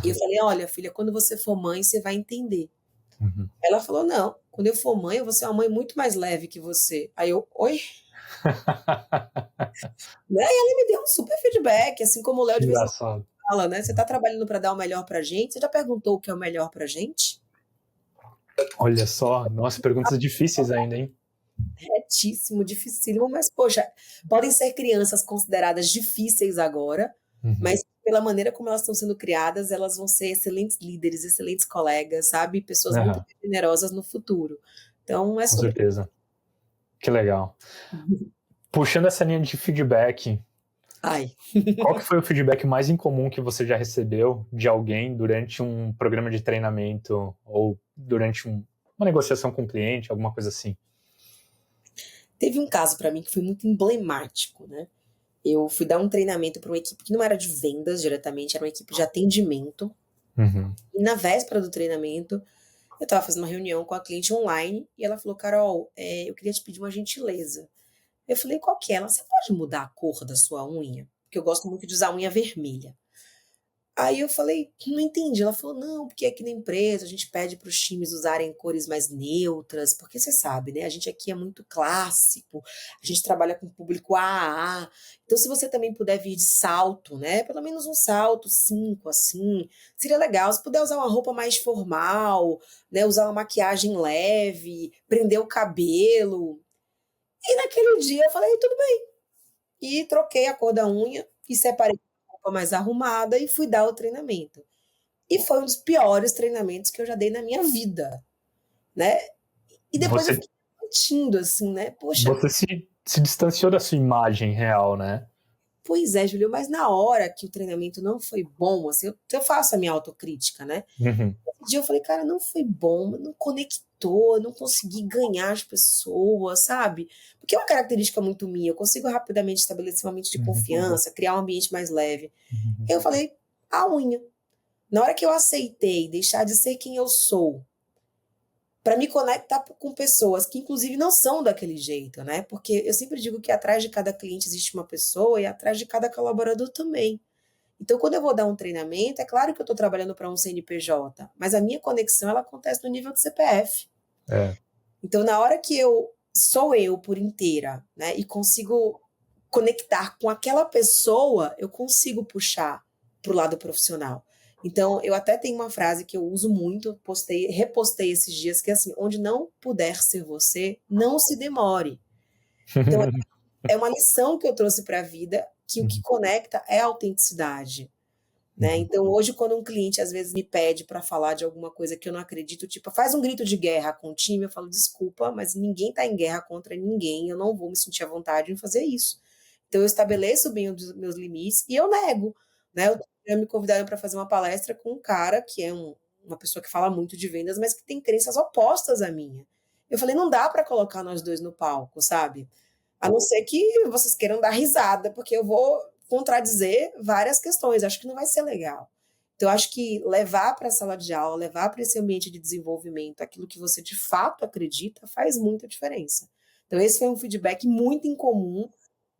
E eu falei, olha, filha, quando você for mãe, você vai entender. Ela falou, não, quando eu for mãe, eu vou ser uma mãe muito mais leve que você. Aí eu, oi? Né? E ela me deu um super feedback, assim como o Léo de vez em quando fala, né? Você tá trabalhando para dar o melhor pra gente? Você já perguntou o que é o melhor pra gente? Olha só, nossa, perguntas difíceis ainda, hein? Retíssimo, dificílimo, mas, poxa, podem ser crianças consideradas difíceis agora, mas pela maneira como elas estão sendo criadas, elas vão ser excelentes líderes, excelentes colegas, sabe? Pessoas muito generosas no futuro. Então, é Com sobre... certeza. Que legal. Puxando essa linha de feedback, qual que foi o feedback mais incomum que você já recebeu de alguém durante um programa de treinamento ou durante uma negociação com o cliente, alguma coisa assim? Teve um caso para mim que foi muito emblemático, né? Eu fui dar um treinamento para uma equipe que não era de vendas diretamente, era uma equipe de atendimento. E na véspera do treinamento, eu estava fazendo uma reunião com a cliente online e ela falou, Carol, eu queria te pedir uma gentileza. Eu falei, qual que é? Ela, você pode mudar a cor da sua unha? Porque eu gosto muito de usar unha vermelha. Aí eu falei: "Não entendi". Ela falou: "Não, porque aqui na empresa a gente pede para os times usarem cores mais neutras, porque você sabe, né, a gente aqui é muito clássico, a gente trabalha com público AAA, então se você também puder vir de salto, né, pelo menos um salto 5 assim, seria legal. Se puder usar uma roupa mais formal, né, usar uma maquiagem leve, prender o cabelo". E naquele dia eu falei: "Tudo bem". E troquei a cor da unha e separei uma roupa mais arrumada e fui dar o treinamento. E foi um dos piores treinamentos que eu já dei na minha vida, né. E depois eu Você, fiquei refletindo, assim, né, poxa, você se distanciou da sua imagem real, né? pois é, Júlio, mas na hora que o treinamento não foi bom, assim, eu faço a minha autocrítica, né. Uhum, Esse dia eu falei: "Cara, não foi bom, não conectou, não consegui ganhar as pessoas", sabe. Porque é uma característica muito minha, eu consigo rapidamente estabelecer um ambiente de uhum, confiança, criar um ambiente mais leve. uhum, Eu falei: "A unha". Na hora que eu aceitei deixar de ser quem eu sou, para me conectar com pessoas que inclusive não são daquele jeito, né, porque eu sempre digo que atrás de cada cliente existe uma pessoa e atrás de cada colaborador também. Então quando eu vou dar um treinamento, é claro que eu estou trabalhando para um CNPJ, mas a minha conexão ela acontece no nível do CPF. é. Então na hora que eu sou eu por inteira, né, e consigo conectar com aquela pessoa, eu consigo puxar para o lado profissional. Então, eu até tenho uma frase que eu uso muito, postei, repostei esses dias, que é assim: onde não puder ser você, não se demore. Então, é uma lição que eu trouxe para a vida, que o que Uhum, conecta é a autenticidade. Né? uhum. Então, hoje, quando um cliente às vezes me pede para falar de alguma coisa que eu não acredito, tipo, faz um grito de guerra com o time, eu falo, desculpa, mas ninguém está em guerra contra ninguém, eu não vou me sentir à vontade em fazer isso. Então, eu estabeleço bem os meus limites e eu nego. Né? Eu me convidaram para fazer uma palestra com um cara que é uma pessoa que fala muito de vendas, mas que tem crenças opostas à minha. Eu falei, não dá para colocar nós dois no palco, sabe? A não ser que vocês queiram dar risada, porque eu vou contradizer várias questões, acho que não vai ser legal. Então, eu acho que levar para a sala de aula, levar para esse ambiente de desenvolvimento aquilo que você de fato acredita, faz muita diferença. Então, esse foi um feedback muito incomum,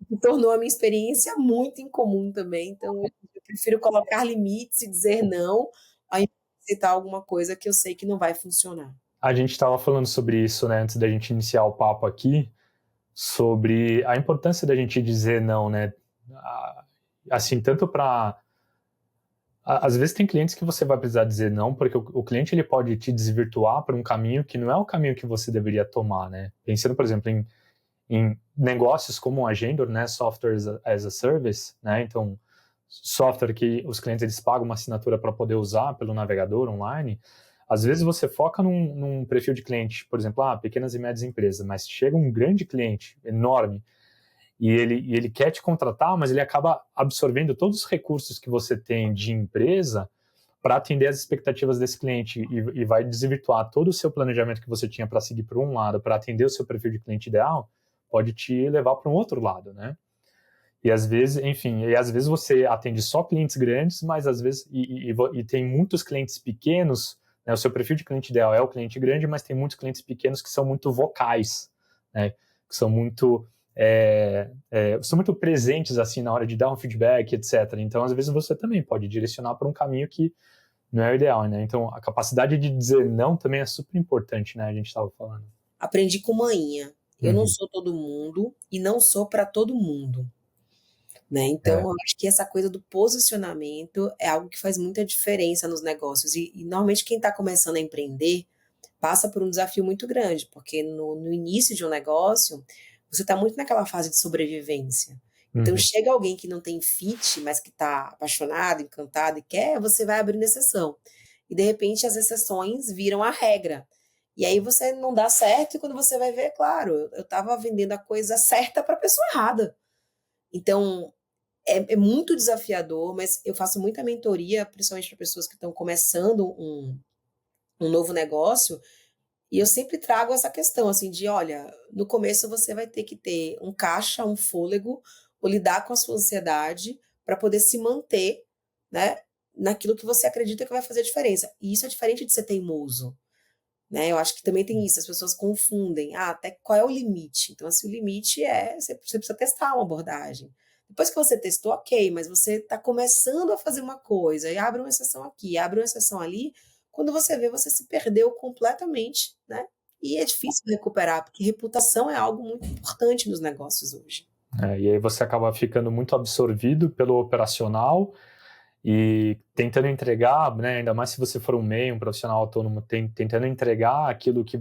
que tornou a minha experiência muito incomum também. Então, eu prefiro colocar limites e dizer não, ao invés de citar alguma coisa que eu sei que não vai funcionar. A gente estava falando sobre isso, né, antes da gente iniciar o papo aqui, sobre a importância da gente dizer não, né? Assim, tanto para às vezes tem clientes que você vai precisar dizer não, porque o cliente ele pode te desvirtuar para um caminho que não é o caminho que você deveria tomar, né? Pensando, por exemplo, em negócios como a Agendor, né, software as a service, né? Então, software que os clientes eles pagam uma assinatura para poder usar pelo navegador online. Às vezes você foca num perfil de cliente, por exemplo, pequenas e médias empresas, mas chega um grande cliente enorme e ele quer te contratar, mas ele acaba absorvendo todos os recursos que você tem de empresa para atender as expectativas desse cliente e vai desvirtuar todo o seu planejamento que você tinha para seguir por um lado, para atender o seu perfil de cliente ideal, pode te levar para um outro lado, né? E às vezes, enfim, e às vezes você atende só clientes grandes, mas às vezes e tem muitos clientes pequenos, né? O seu perfil de cliente ideal é o cliente grande, mas tem muitos clientes pequenos que são muito vocais, né? Que são muito presentes assim na hora de dar um feedback, etc. Então, às vezes você também pode direcionar para um caminho que não é o ideal, né? Então, a capacidade de dizer não também é super importante, né? A gente estava falando. Aprendi com manhinha. Eu não Uhum. sou todo mundo e não sou para todo mundo. Né, então É. eu acho que essa coisa do posicionamento é algo que faz muita diferença nos negócios e normalmente quem está começando a empreender, passa por um desafio muito grande, porque no início de um negócio, você está muito naquela fase de sobrevivência. Então Uhum. chega alguém que não tem fit, mas que está apaixonado, encantado e quer, você vai abrindo exceção. E de repente as exceções viram a regra. E aí você não dá certo e quando você vai ver, claro, eu estava vendendo a coisa certa para a pessoa errada. Então, é muito desafiador, mas eu faço muita mentoria, principalmente para pessoas que estão começando um novo negócio, e eu sempre trago essa questão, assim, de olha, no começo você vai ter que ter um caixa, um fôlego, ou lidar com a sua ansiedade para poder se manter, né, naquilo que você acredita que vai fazer diferença. E isso é diferente de ser teimoso, né? Eu acho que também tem isso, as pessoas confundem. Até qual é o limite? Então, assim, o limite é você precisa testar uma abordagem. Depois que você testou, ok, mas você está começando a fazer uma coisa e abre uma exceção aqui, abre uma exceção ali, quando você vê, você se perdeu completamente, né? E é difícil recuperar, porque reputação é algo muito importante nos negócios hoje. E aí você acaba ficando muito absorvido pelo operacional e tentando entregar, né, ainda mais se você for um MEI, um profissional autônomo, tentando entregar aquilo que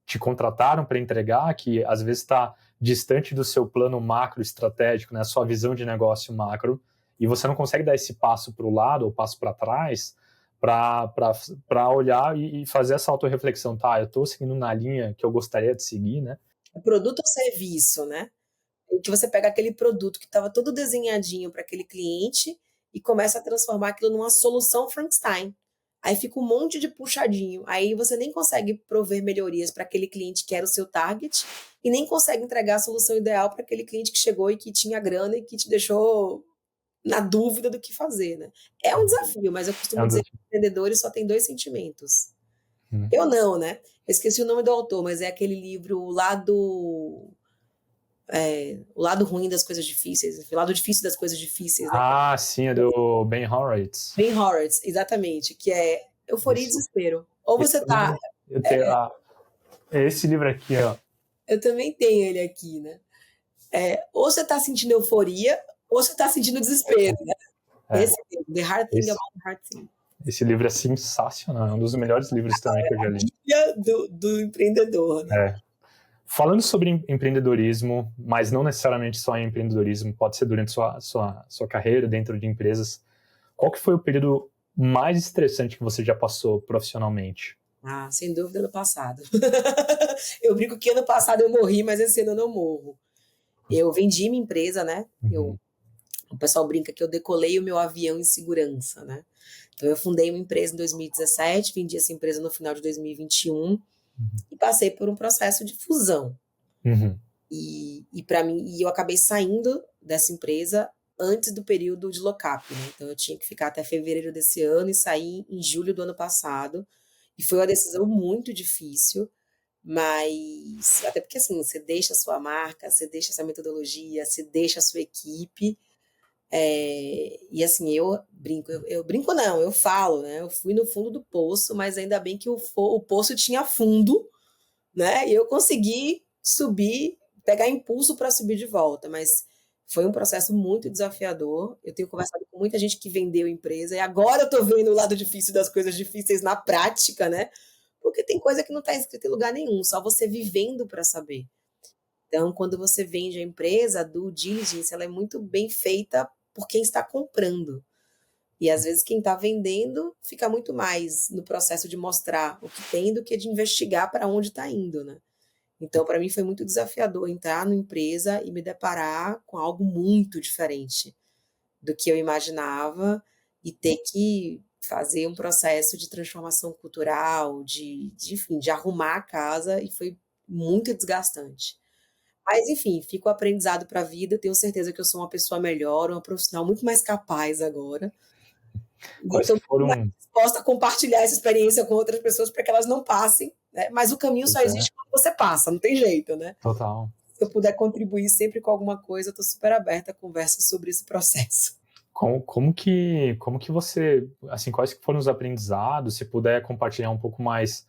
te contrataram para entregar, que às vezes está distante do seu plano macro estratégico, né, a sua visão de negócio macro, e você não consegue dar esse passo para o lado ou passo para trás para olhar e fazer essa autorreflexão. Tá, eu estou seguindo na linha que eu gostaria de seguir, né? É produto ou serviço, né? Em que você pega aquele produto que estava todo desenhadinho para aquele cliente e começa a transformar aquilo numa solução Frankenstein. Aí fica um monte de puxadinho. Aí você nem consegue prover melhorias para aquele cliente que era o seu target e nem consegue entregar a solução ideal para aquele cliente que chegou e que tinha grana e que te deixou na dúvida do que fazer, né? É um desafio, mas eu costumo dizer que empreendedores só têm 2 sentimentos. Eu não, né? Eu esqueci o nome do autor, mas é aquele livro O Lado Ruim das Coisas Difíceis, o lado difícil das coisas difíceis, né? Ah, sim, é do Ben Horowitz. Ben Horowitz, exatamente, que é euforia e desespero. Ou você tá... Esse livro aqui, ó. Eu também tenho ele aqui, né? Ou você tá sentindo euforia, ou você tá sentindo desespero, né? Esse The Hard Thing About the Hard Thing. Esse livro é sensacional, é um dos melhores livros também que eu já li. Do empreendedor, né? Falando sobre empreendedorismo, mas não necessariamente só em empreendedorismo, pode ser durante sua carreira dentro de empresas, qual que foi o período mais estressante que você já passou profissionalmente? Ah, sem dúvida, ano passado. Eu brinco que ano passado eu morri, mas esse ano eu não morro. Eu vendi minha empresa, né? O pessoal brinca que eu decolei o meu avião em segurança, né? Então, eu fundei uma empresa em 2017, vendi essa empresa no final de 2021 e passei por um processo de fusão. E para mim, eu acabei saindo dessa empresa antes do período de lock-up, né? Então, eu tinha que ficar até fevereiro desse ano e sair em julho do ano passado. E foi uma decisão muito difícil, mas até porque assim, você deixa a sua marca, você deixa essa metodologia, você deixa a sua equipe. E assim, eu brinco não, eu falo, né? Eu fui no fundo do poço, mas ainda bem que o poço tinha fundo, né? E eu consegui subir, pegar impulso para subir de volta, mas foi um processo muito desafiador. Eu tenho conversado com muita gente que vendeu empresa e agora eu tô vendo o lado difícil das coisas difíceis na prática, né? Porque tem coisa que não está escrita em lugar nenhum, só você vivendo para saber. Então, quando você vende a empresa, a due diligence, ela é muito bem feita por quem está comprando. E às vezes quem está vendendo fica muito mais no processo de mostrar o que tem do que de investigar para onde está indo, né? Então, para mim foi muito desafiador entrar numa empresa e me deparar com algo muito diferente do que eu imaginava e ter que fazer um processo de transformação cultural, enfim, de arrumar a casa, e foi muito desgastante. Mas, enfim, fica o aprendizado para a vida. Tenho certeza que eu sou uma pessoa melhor, uma profissional muito mais capaz agora. E estou muito disposta a compartilhar essa experiência com outras pessoas para que elas não passem, né? Mas o caminho só existe quando você passa, não tem jeito, né? Total. Se eu puder contribuir sempre com alguma coisa, eu estou super aberta a conversa sobre esse processo. Como que você, assim, quais foram os aprendizados? Se puder compartilhar um pouco mais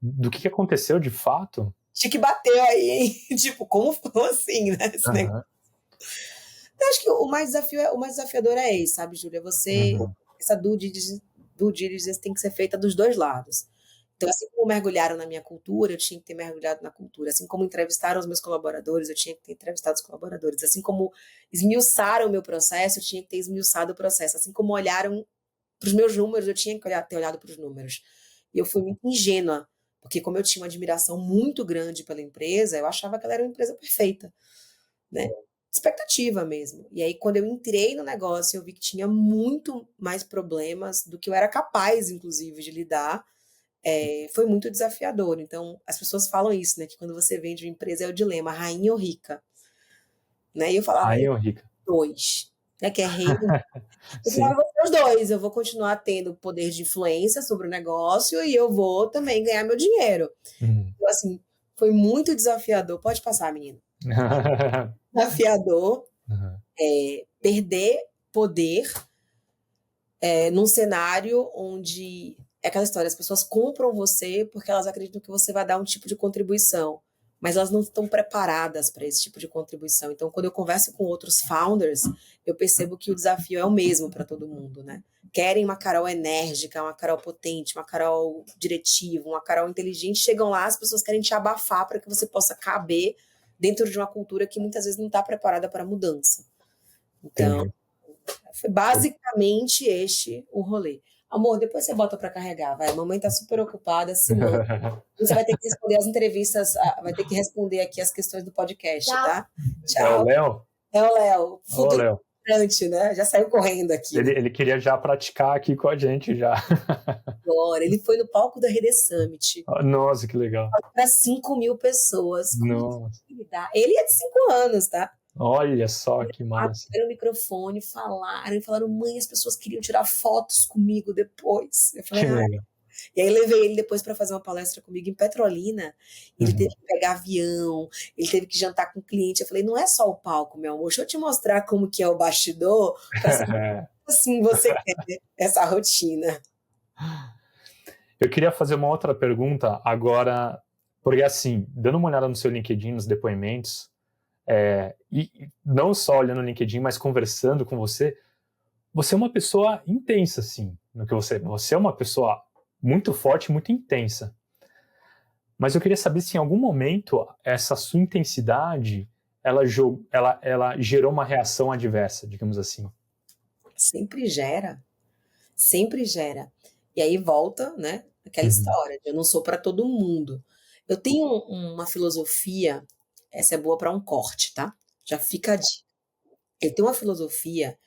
do que aconteceu de fato? Tinha que bater aí, hein? Tipo, como assim, né? Esse negócio. Eu acho que o mais desafiador é esse, sabe, Júlia? Essa due diligence tem que ser feita dos dois lados. Então, assim como mergulharam na minha cultura, eu tinha que ter mergulhado na cultura. Assim como entrevistaram os meus colaboradores, eu tinha que ter entrevistado os colaboradores. Assim como esmiuçaram o meu processo, eu tinha que ter esmiuçado o processo. Assim como olharam para os meus números, eu tinha que ter olhado para os números. E eu fui muito ingênua, porque como eu tinha uma admiração muito grande pela empresa, eu achava que ela era uma empresa perfeita, né? Expectativa mesmo. E aí, quando eu entrei no negócio, eu vi que tinha muito mais problemas do que eu era capaz, inclusive, de lidar. Foi muito desafiador. Então, as pessoas falam isso, né? Que quando você vende uma empresa é o dilema, rainha ou rica. Né? E eu falava, rainha ou rica? Dois. Né? Que é rei. Eu falava, os dois. Eu vou continuar tendo poder de influência sobre o negócio e eu vou também ganhar meu dinheiro. Então, assim, foi muito desafiador. Pode passar, menino. Desafiador. perder poder num cenário onde é aquela história, as pessoas compram você porque elas acreditam que você vai dar um tipo de contribuição, mas elas não estão preparadas para esse tipo de contribuição. Então, quando eu converso com outros founders, eu percebo que o desafio é o mesmo para todo mundo, né? Querem uma Carol enérgica, uma Carol potente, uma Carol diretiva, uma Carol inteligente. Chegam lá, as pessoas querem te abafar para que você possa caber dentro de uma cultura que muitas vezes não está preparada para a mudança. Então, Entendi. foi basicamente este o rolê. Amor, depois você bota para carregar, vai. Mamãe tá super ocupada, se manda. Você vai ter que responder as entrevistas, vai ter que responder aqui as questões do podcast, tá? É o Tchau. Léo? É o Léo, Ô, futuro Léo. imigrante, né? Já saiu correndo aqui, né? Ele queria já praticar aqui com a gente já. Agora, ele foi no palco da Rede Summit Nossa, que legal. para 5.000 pessoas. Como Nossa. ele é de 5 anos, tá? Olha só que massa. Abriram o microfone, falaram, mãe, as pessoas queriam tirar fotos comigo depois. Eu falei, Que legal. E aí levei ele depois para fazer uma palestra comigo em Petrolina. Ele teve que pegar avião, ele teve que jantar com o cliente. Eu falei, não é só o palco, meu amor, deixa eu te mostrar como que é o bastidor, para saber assim você quer essa rotina. Eu queria fazer uma outra pergunta agora, porque assim, dando uma olhada no seu LinkedIn, nos depoimentos, e não só olhando no LinkedIn, mas conversando com você é uma pessoa intensa, assim, no que você é uma pessoa muito forte, muito intensa. Mas eu queria saber se em algum momento essa sua intensidade, ela gerou uma reação adversa, digamos assim. Sempre gera. Sempre gera. E aí volta, né, aquela história de eu não sou para todo mundo. Eu tenho uma filosofia, essa é boa para um corte, tá? Já fica a dica. Eu tenho uma filosofia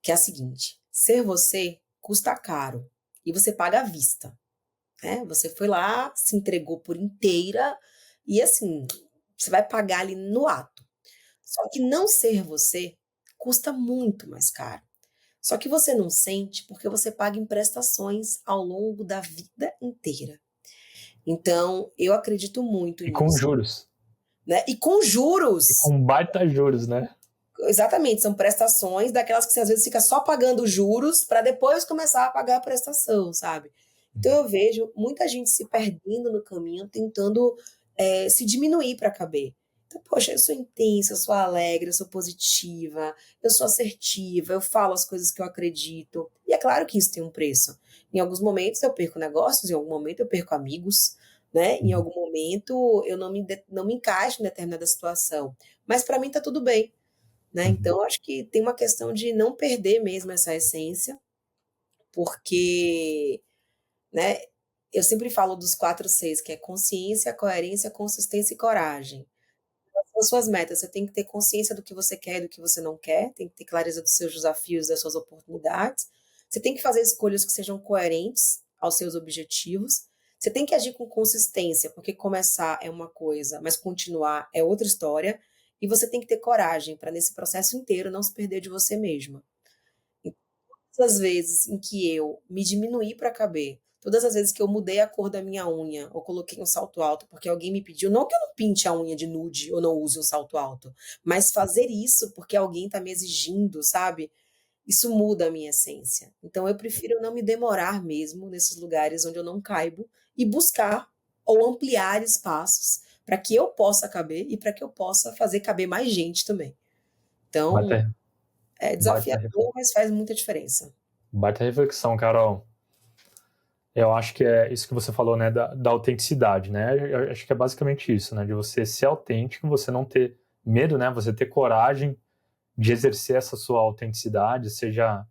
que é a seguinte: ser você custa caro e você paga à vista, né? Você foi lá, se entregou por inteira e assim, você vai pagar ali no ato. Só que não ser você custa muito mais caro. Só que você não sente porque você paga em prestações ao longo da vida inteira. Então, eu acredito muito E com nisso, juros. né? E com E juros. com baita juros, né? Exatamente, são prestações daquelas que você às vezes fica só pagando juros para depois começar a pagar a prestação, sabe? Então eu vejo muita gente se perdendo no caminho, tentando se diminuir para caber. Então, poxa, eu sou intensa, eu sou alegre, eu sou positiva, eu sou assertiva, eu falo as coisas que eu acredito. E é claro que isso tem um preço. Em alguns momentos eu perco negócios, em algum momento eu perco amigos, né? Em algum momento eu não me encaixo em determinada situação. Mas para mim tá tudo bem, né? Então, acho que tem uma questão de não perder mesmo essa essência, porque, né, eu sempre falo dos 4 Cs, que é consciência, coerência, consistência e coragem. As suas metas, você tem que ter consciência do que você quer e do que você não quer, tem que ter clareza dos seus desafios, das suas oportunidades. Você tem que fazer escolhas que sejam coerentes aos seus objetivos. Você tem que agir com consistência, porque começar é uma coisa, mas continuar é outra história. E você tem que ter coragem para, nesse processo inteiro, não se perder de você mesma. E todas as vezes em que eu me diminuí para caber, todas as vezes que eu mudei a cor da minha unha, ou coloquei um salto alto porque alguém me pediu, não que eu não pinte a unha de nude ou não use um salto alto, mas fazer isso porque alguém está me exigindo, sabe? Isso muda a minha essência. Então eu prefiro não me demorar mesmo nesses lugares onde eu não caibo e buscar ou ampliar espaços para que eu possa caber e para que eu possa fazer caber mais gente também. Então, Baita, é baita, desafiador, mas faz muita diferença. baita reflexão, Carol. Eu acho que é isso que você falou, né, da autenticidade, né? Eu acho que é basicamente isso, né? De você ser autêntico, você não ter medo, né? Você ter coragem de exercer essa sua autenticidade, seja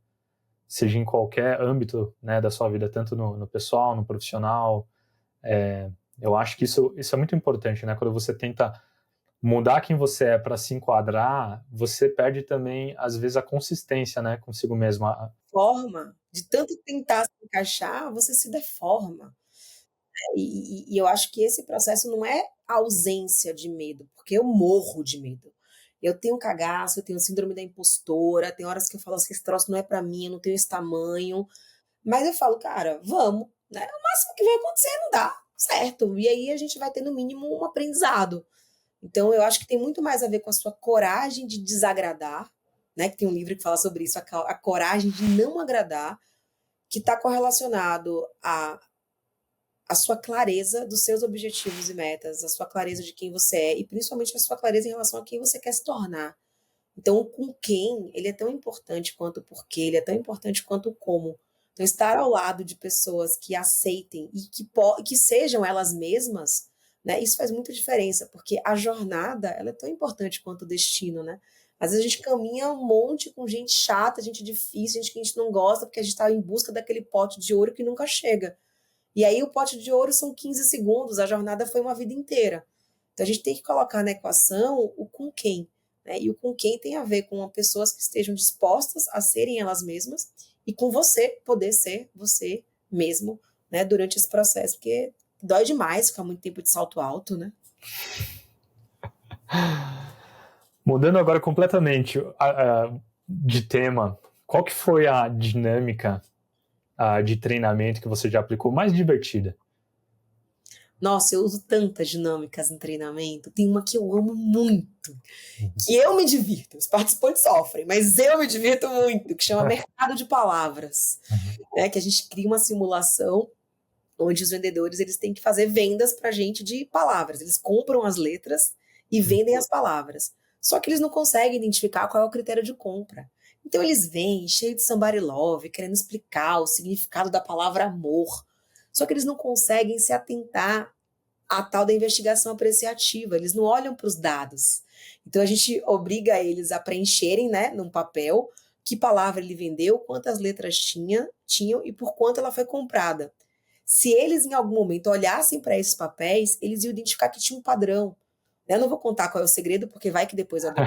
em qualquer âmbito, né, da sua vida, tanto no pessoal, no profissional. Eu acho que isso é muito importante, né? Quando você tenta mudar quem você é para se enquadrar, você perde também, às vezes, a consistência, né, consigo mesmo. Forma, de tanto tentar se encaixar, você se deforma. E eu acho que esse processo não é ausência de medo, porque eu morro de medo. Eu tenho cagaço, eu tenho síndrome da impostora, tem horas que eu falo assim, esse troço não é para mim, eu não tenho esse tamanho. Mas eu falo, cara, vamos, né? O máximo que vai acontecer não dá, certo? E aí a gente vai ter, no mínimo, um aprendizado. Então, eu acho que tem muito mais a ver com a sua coragem de desagradar né, que tem um livro que fala sobre isso, a coragem de não agradar, que está correlacionado a sua clareza dos seus objetivos e metas, a sua clareza de quem você é e principalmente a sua clareza em relação a quem você quer se tornar. Então, o com quem, ele é tão importante quanto o porquê, ele é tão importante quanto o como. Então, estar ao lado de pessoas que aceitem e que sejam elas mesmas, né, isso faz muita diferença, porque a jornada, ela é tão importante quanto o destino, né? Às vezes a gente caminha um monte com gente chata, gente difícil, gente que a gente não gosta, porque a gente está em busca daquele pote de ouro que nunca chega. E aí o pote de ouro são 15 segundos, a jornada foi uma vida inteira. Então a gente tem que colocar na equação o com quem, né? E o com quem tem a ver com pessoas que estejam dispostas a serem elas mesmas e com você poder ser você mesmo, né, durante esse processo, porque dói demais ficar muito tempo de salto alto, né? Mudando agora completamente de tema, qual que foi a dinâmica de treinamento que você já aplicou mais divertida? Nossa, eu uso tantas dinâmicas em treinamento. Tem uma que eu amo muito, que eu me divirto. Os participantes sofrem, mas eu me divirto muito, que chama Mercado de Palavras. Né? Que a gente cria uma simulação onde os vendedores eles têm que fazer vendas para a gente de palavras. Eles compram as letras e vendem as palavras. Só que eles não conseguem identificar qual é o critério de compra. Então eles vêm cheio de somebody love, querendo explicar o significado da palavra amor. Só que eles não conseguem se atentar à tal da investigação apreciativa. Eles não olham para os dados. Então a gente obriga eles a preencherem, né, num papel que palavra ele vendeu, quantas letras tinham e por quanto ela foi comprada. Se eles em algum momento olhassem para esses papéis, eles iam identificar que tinha um padrão. Eu não vou contar qual é o segredo, porque vai que depois eu dou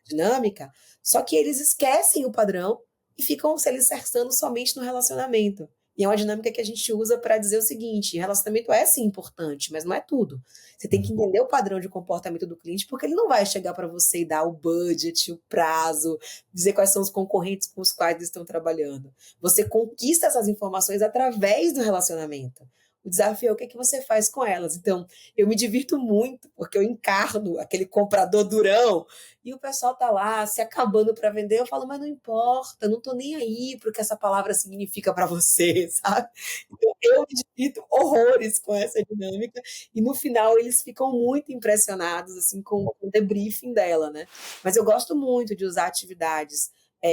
dinâmica, só que eles esquecem o padrão e ficam se alicerçando somente no relacionamento. E é uma dinâmica que a gente usa para dizer o seguinte: relacionamento é sim importante, mas não é tudo. Você tem que entender o padrão de comportamento do cliente, porque ele não vai chegar para você e dar o budget, o prazo, dizer quais são os concorrentes com os quais eles estão trabalhando. Você conquista essas informações através do relacionamento. O desafio é o que, é que você faz com elas. Então, eu me divirto muito, porque eu encarno aquele comprador durão e o pessoal tá lá se acabando para vender. Eu falo, mas não importa, não tô nem aí pro que essa palavra significa para você, sabe? Então, eu me divirto horrores com essa dinâmica e no final eles ficam muito impressionados assim com o debriefing dela, né? Mas eu gosto muito de usar atividades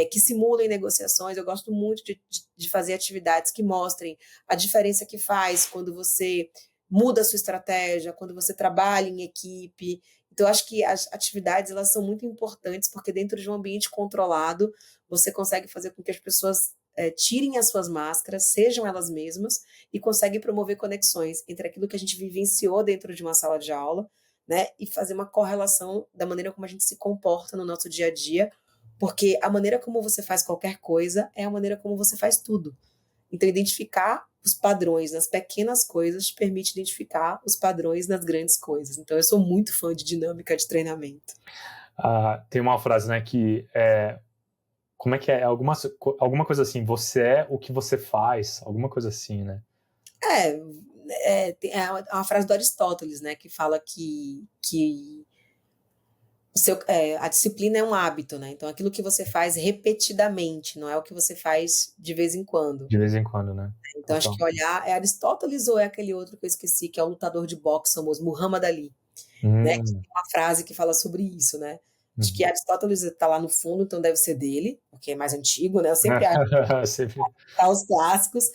que simulem negociações. Eu gosto muito de fazer atividades que mostrem a diferença que faz quando você muda a sua estratégia, quando você trabalha em equipe. Então, eu acho que as atividades elas são muito importantes, porque dentro de um ambiente controlado, você consegue fazer com que as pessoas tirem as suas máscaras, sejam elas mesmas, e conseguem promover conexões entre aquilo que a gente vivenciou dentro de uma sala de aula, né, e fazer uma correlação da maneira como a gente se comporta no nosso dia a dia, porque a maneira como você faz qualquer coisa é a maneira como você faz tudo. Então, identificar os padrões nas pequenas coisas te permite identificar os padrões nas grandes coisas. Então, eu sou muito fã de dinâmica de treinamento. Tem uma frase, né, que como é que é? Alguma coisa assim, você é o que você faz, alguma coisa assim, né? É uma frase do Aristóteles, né, que fala que a disciplina é um hábito, né? Então, aquilo que você faz repetidamente, não é o que você faz de vez em quando. De vez em quando, né? Então, acho que olhar, é Aristóteles ou é aquele outro que eu esqueci, que é o lutador de boxe famoso, Muhammad Ali, né? Que tem uma frase que fala sobre isso, né? Acho que Aristóteles está lá no fundo, então deve ser dele, porque é mais antigo, né? Eu sempre acho que os clássicos.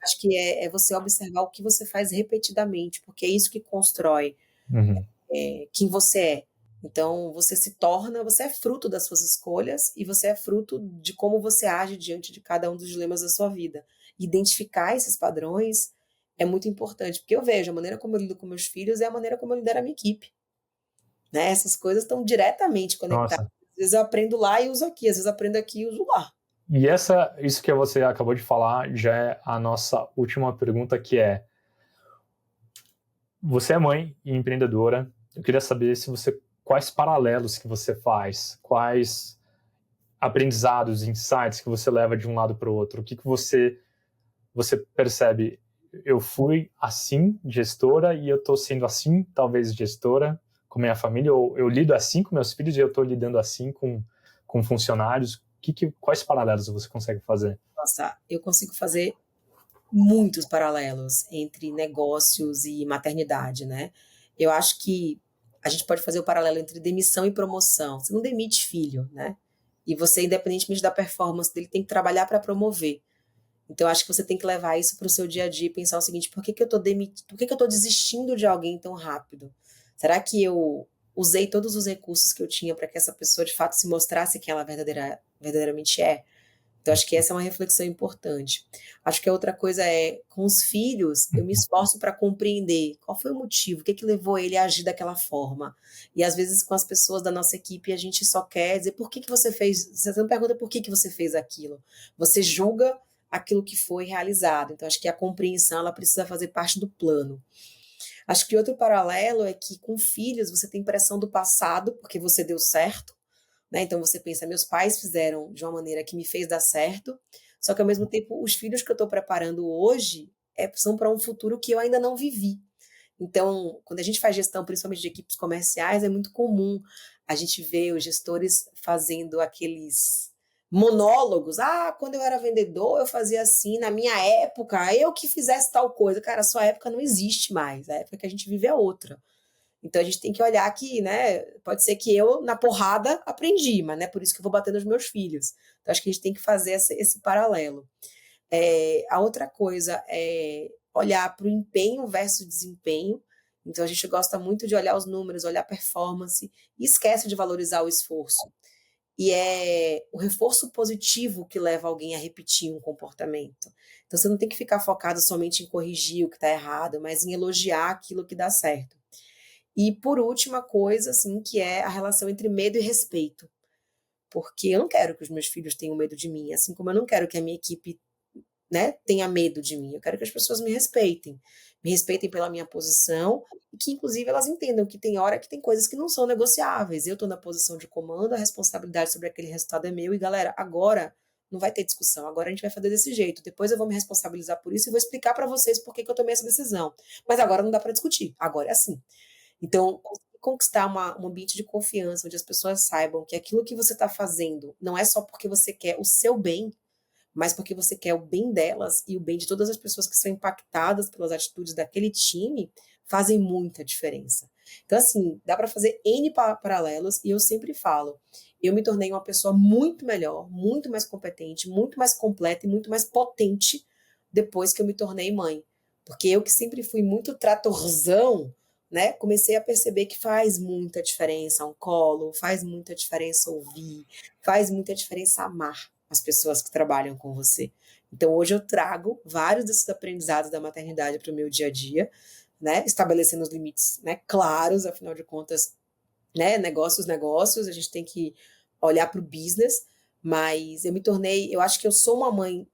Acho que é você observar o que você faz repetidamente, porque é isso que constrói quem você é. Então, você é fruto das suas escolhas e você é fruto de como você age diante de cada um dos dilemas da sua vida. Identificar esses padrões é muito importante, porque eu vejo a maneira como eu lido com meus filhos é a maneira como eu lidero a minha equipe. Né? Essas coisas estão diretamente conectadas. Nossa. Às vezes eu aprendo lá e uso aqui, às vezes eu aprendo aqui e uso lá. E isso que você acabou de falar já é a nossa última pergunta, que é: você é mãe e empreendedora. Eu queria saber quais paralelos que você faz, quais aprendizados, insights que você leva de um lado para o outro. O que você percebe? Eu fui assim, gestora, e eu estou sendo assim, talvez gestora, com minha família, ou eu lido assim com meus filhos e eu estou lidando assim com com funcionários? Quais paralelos você consegue fazer? Nossa, eu consigo fazer muitos paralelos entre negócios e maternidade, né? Eu acho que a gente pode fazer o paralelo entre demissão e promoção. Você não demite filho, né? E você, independentemente da performance dele, tem que trabalhar para promover. Então, eu acho que você tem que levar isso para o seu dia a dia e pensar o seguinte: por que eu estou desistindo de alguém tão rápido? Será que eu usei todos os recursos que eu tinha para que essa pessoa de fato se mostrasse quem ela verdadeiramente é? Então, acho que essa é uma reflexão importante. Acho que a outra coisa é, com os filhos, eu me esforço para compreender qual foi o motivo, o que levou ele a agir daquela forma. E, às vezes, com as pessoas da nossa equipe, a gente só quer dizer por que você fez. Você não pergunta por que você fez aquilo. Você julga aquilo que foi realizado. Então, acho que a compreensão ela precisa fazer parte do plano. Acho que outro paralelo é que, com filhos, você tem pressão do passado, porque você deu certo. Né? Então você pensa, meus pais fizeram de uma maneira que me fez dar certo, só que ao mesmo tempo os filhos que eu estou preparando hoje são para um futuro que eu ainda não vivi. Então, quando a gente faz gestão, principalmente de equipes comerciais, é muito comum a gente ver os gestores fazendo aqueles monólogos. Quando eu era vendedor, eu fazia assim, na minha época, eu que fizesse tal coisa. Cara, a sua época não existe mais, a época que a gente vive é outra. Então, a gente tem que olhar que, né, pode ser que eu, na porrada, aprendi, mas não é por isso que eu vou bater nos meus filhos. Então, acho que a gente tem que fazer esse paralelo. A outra coisa é olhar para o empenho versus desempenho. Então, a gente gosta muito de olhar os números, olhar a performance e esquece de valorizar o esforço. E é o reforço positivo que leva alguém a repetir um comportamento. Então, você não tem que ficar focado somente em corrigir o que está errado, mas em elogiar aquilo que dá certo. E, por última coisa, assim, que é a relação entre medo e respeito. Porque eu não quero que os meus filhos tenham medo de mim, assim como eu não quero que a minha equipe, né, tenha medo de mim. Eu quero que as pessoas me respeitem pela minha posição e que, inclusive, elas entendam que tem hora que tem coisas que não são negociáveis. Eu estou na posição de comando, a responsabilidade sobre aquele resultado é meu e, galera, agora não vai ter discussão, agora a gente vai fazer desse jeito. Depois eu vou me responsabilizar por isso e vou explicar para vocês por que eu tomei essa decisão. Mas agora não dá para discutir, agora é assim. Então, conquistar um ambiente de confiança, onde as pessoas saibam que aquilo que você está fazendo não é só porque você quer o seu bem, mas porque você quer o bem delas e o bem de todas as pessoas que são impactadas pelas atitudes daquele time, fazem muita diferença. Então, assim, dá para fazer N paralelos e eu sempre falo, eu me tornei uma pessoa muito melhor, muito mais competente, muito mais completa e muito mais potente depois que eu me tornei mãe. Porque eu que sempre fui muito tratorzão, né, comecei a perceber que faz muita diferença um colo, faz muita diferença ouvir, faz muita diferença amar as pessoas que trabalham com você. Então, hoje eu trago vários desses aprendizados da maternidade para o meu dia a dia, né, estabelecendo os limites, né, claros, afinal de contas, né, negócios, a gente tem que olhar para o business, mas eu acho que eu sou uma mãe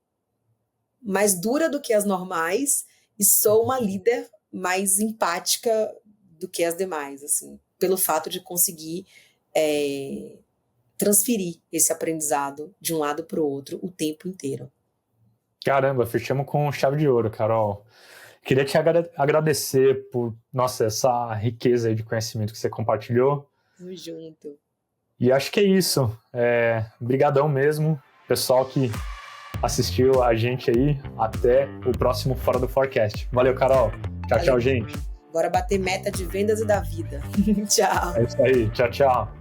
mais dura do que as normais e sou uma líder mais empática do que as demais, assim, pelo fato de conseguir transferir esse aprendizado de um lado para o outro o tempo inteiro. Caramba, fechamos com chave de ouro, Carol. Queria te agradecer por, nossa, essa riqueza aí de conhecimento que você compartilhou. Tamo junto. E acho que é isso. Brigadão mesmo, pessoal que assistiu a gente aí. Até o próximo Fora do Forecast. Valeu, Carol. Tchau, gente. Bora bater meta de vendas e da vida. Tchau. É isso aí. Tchau.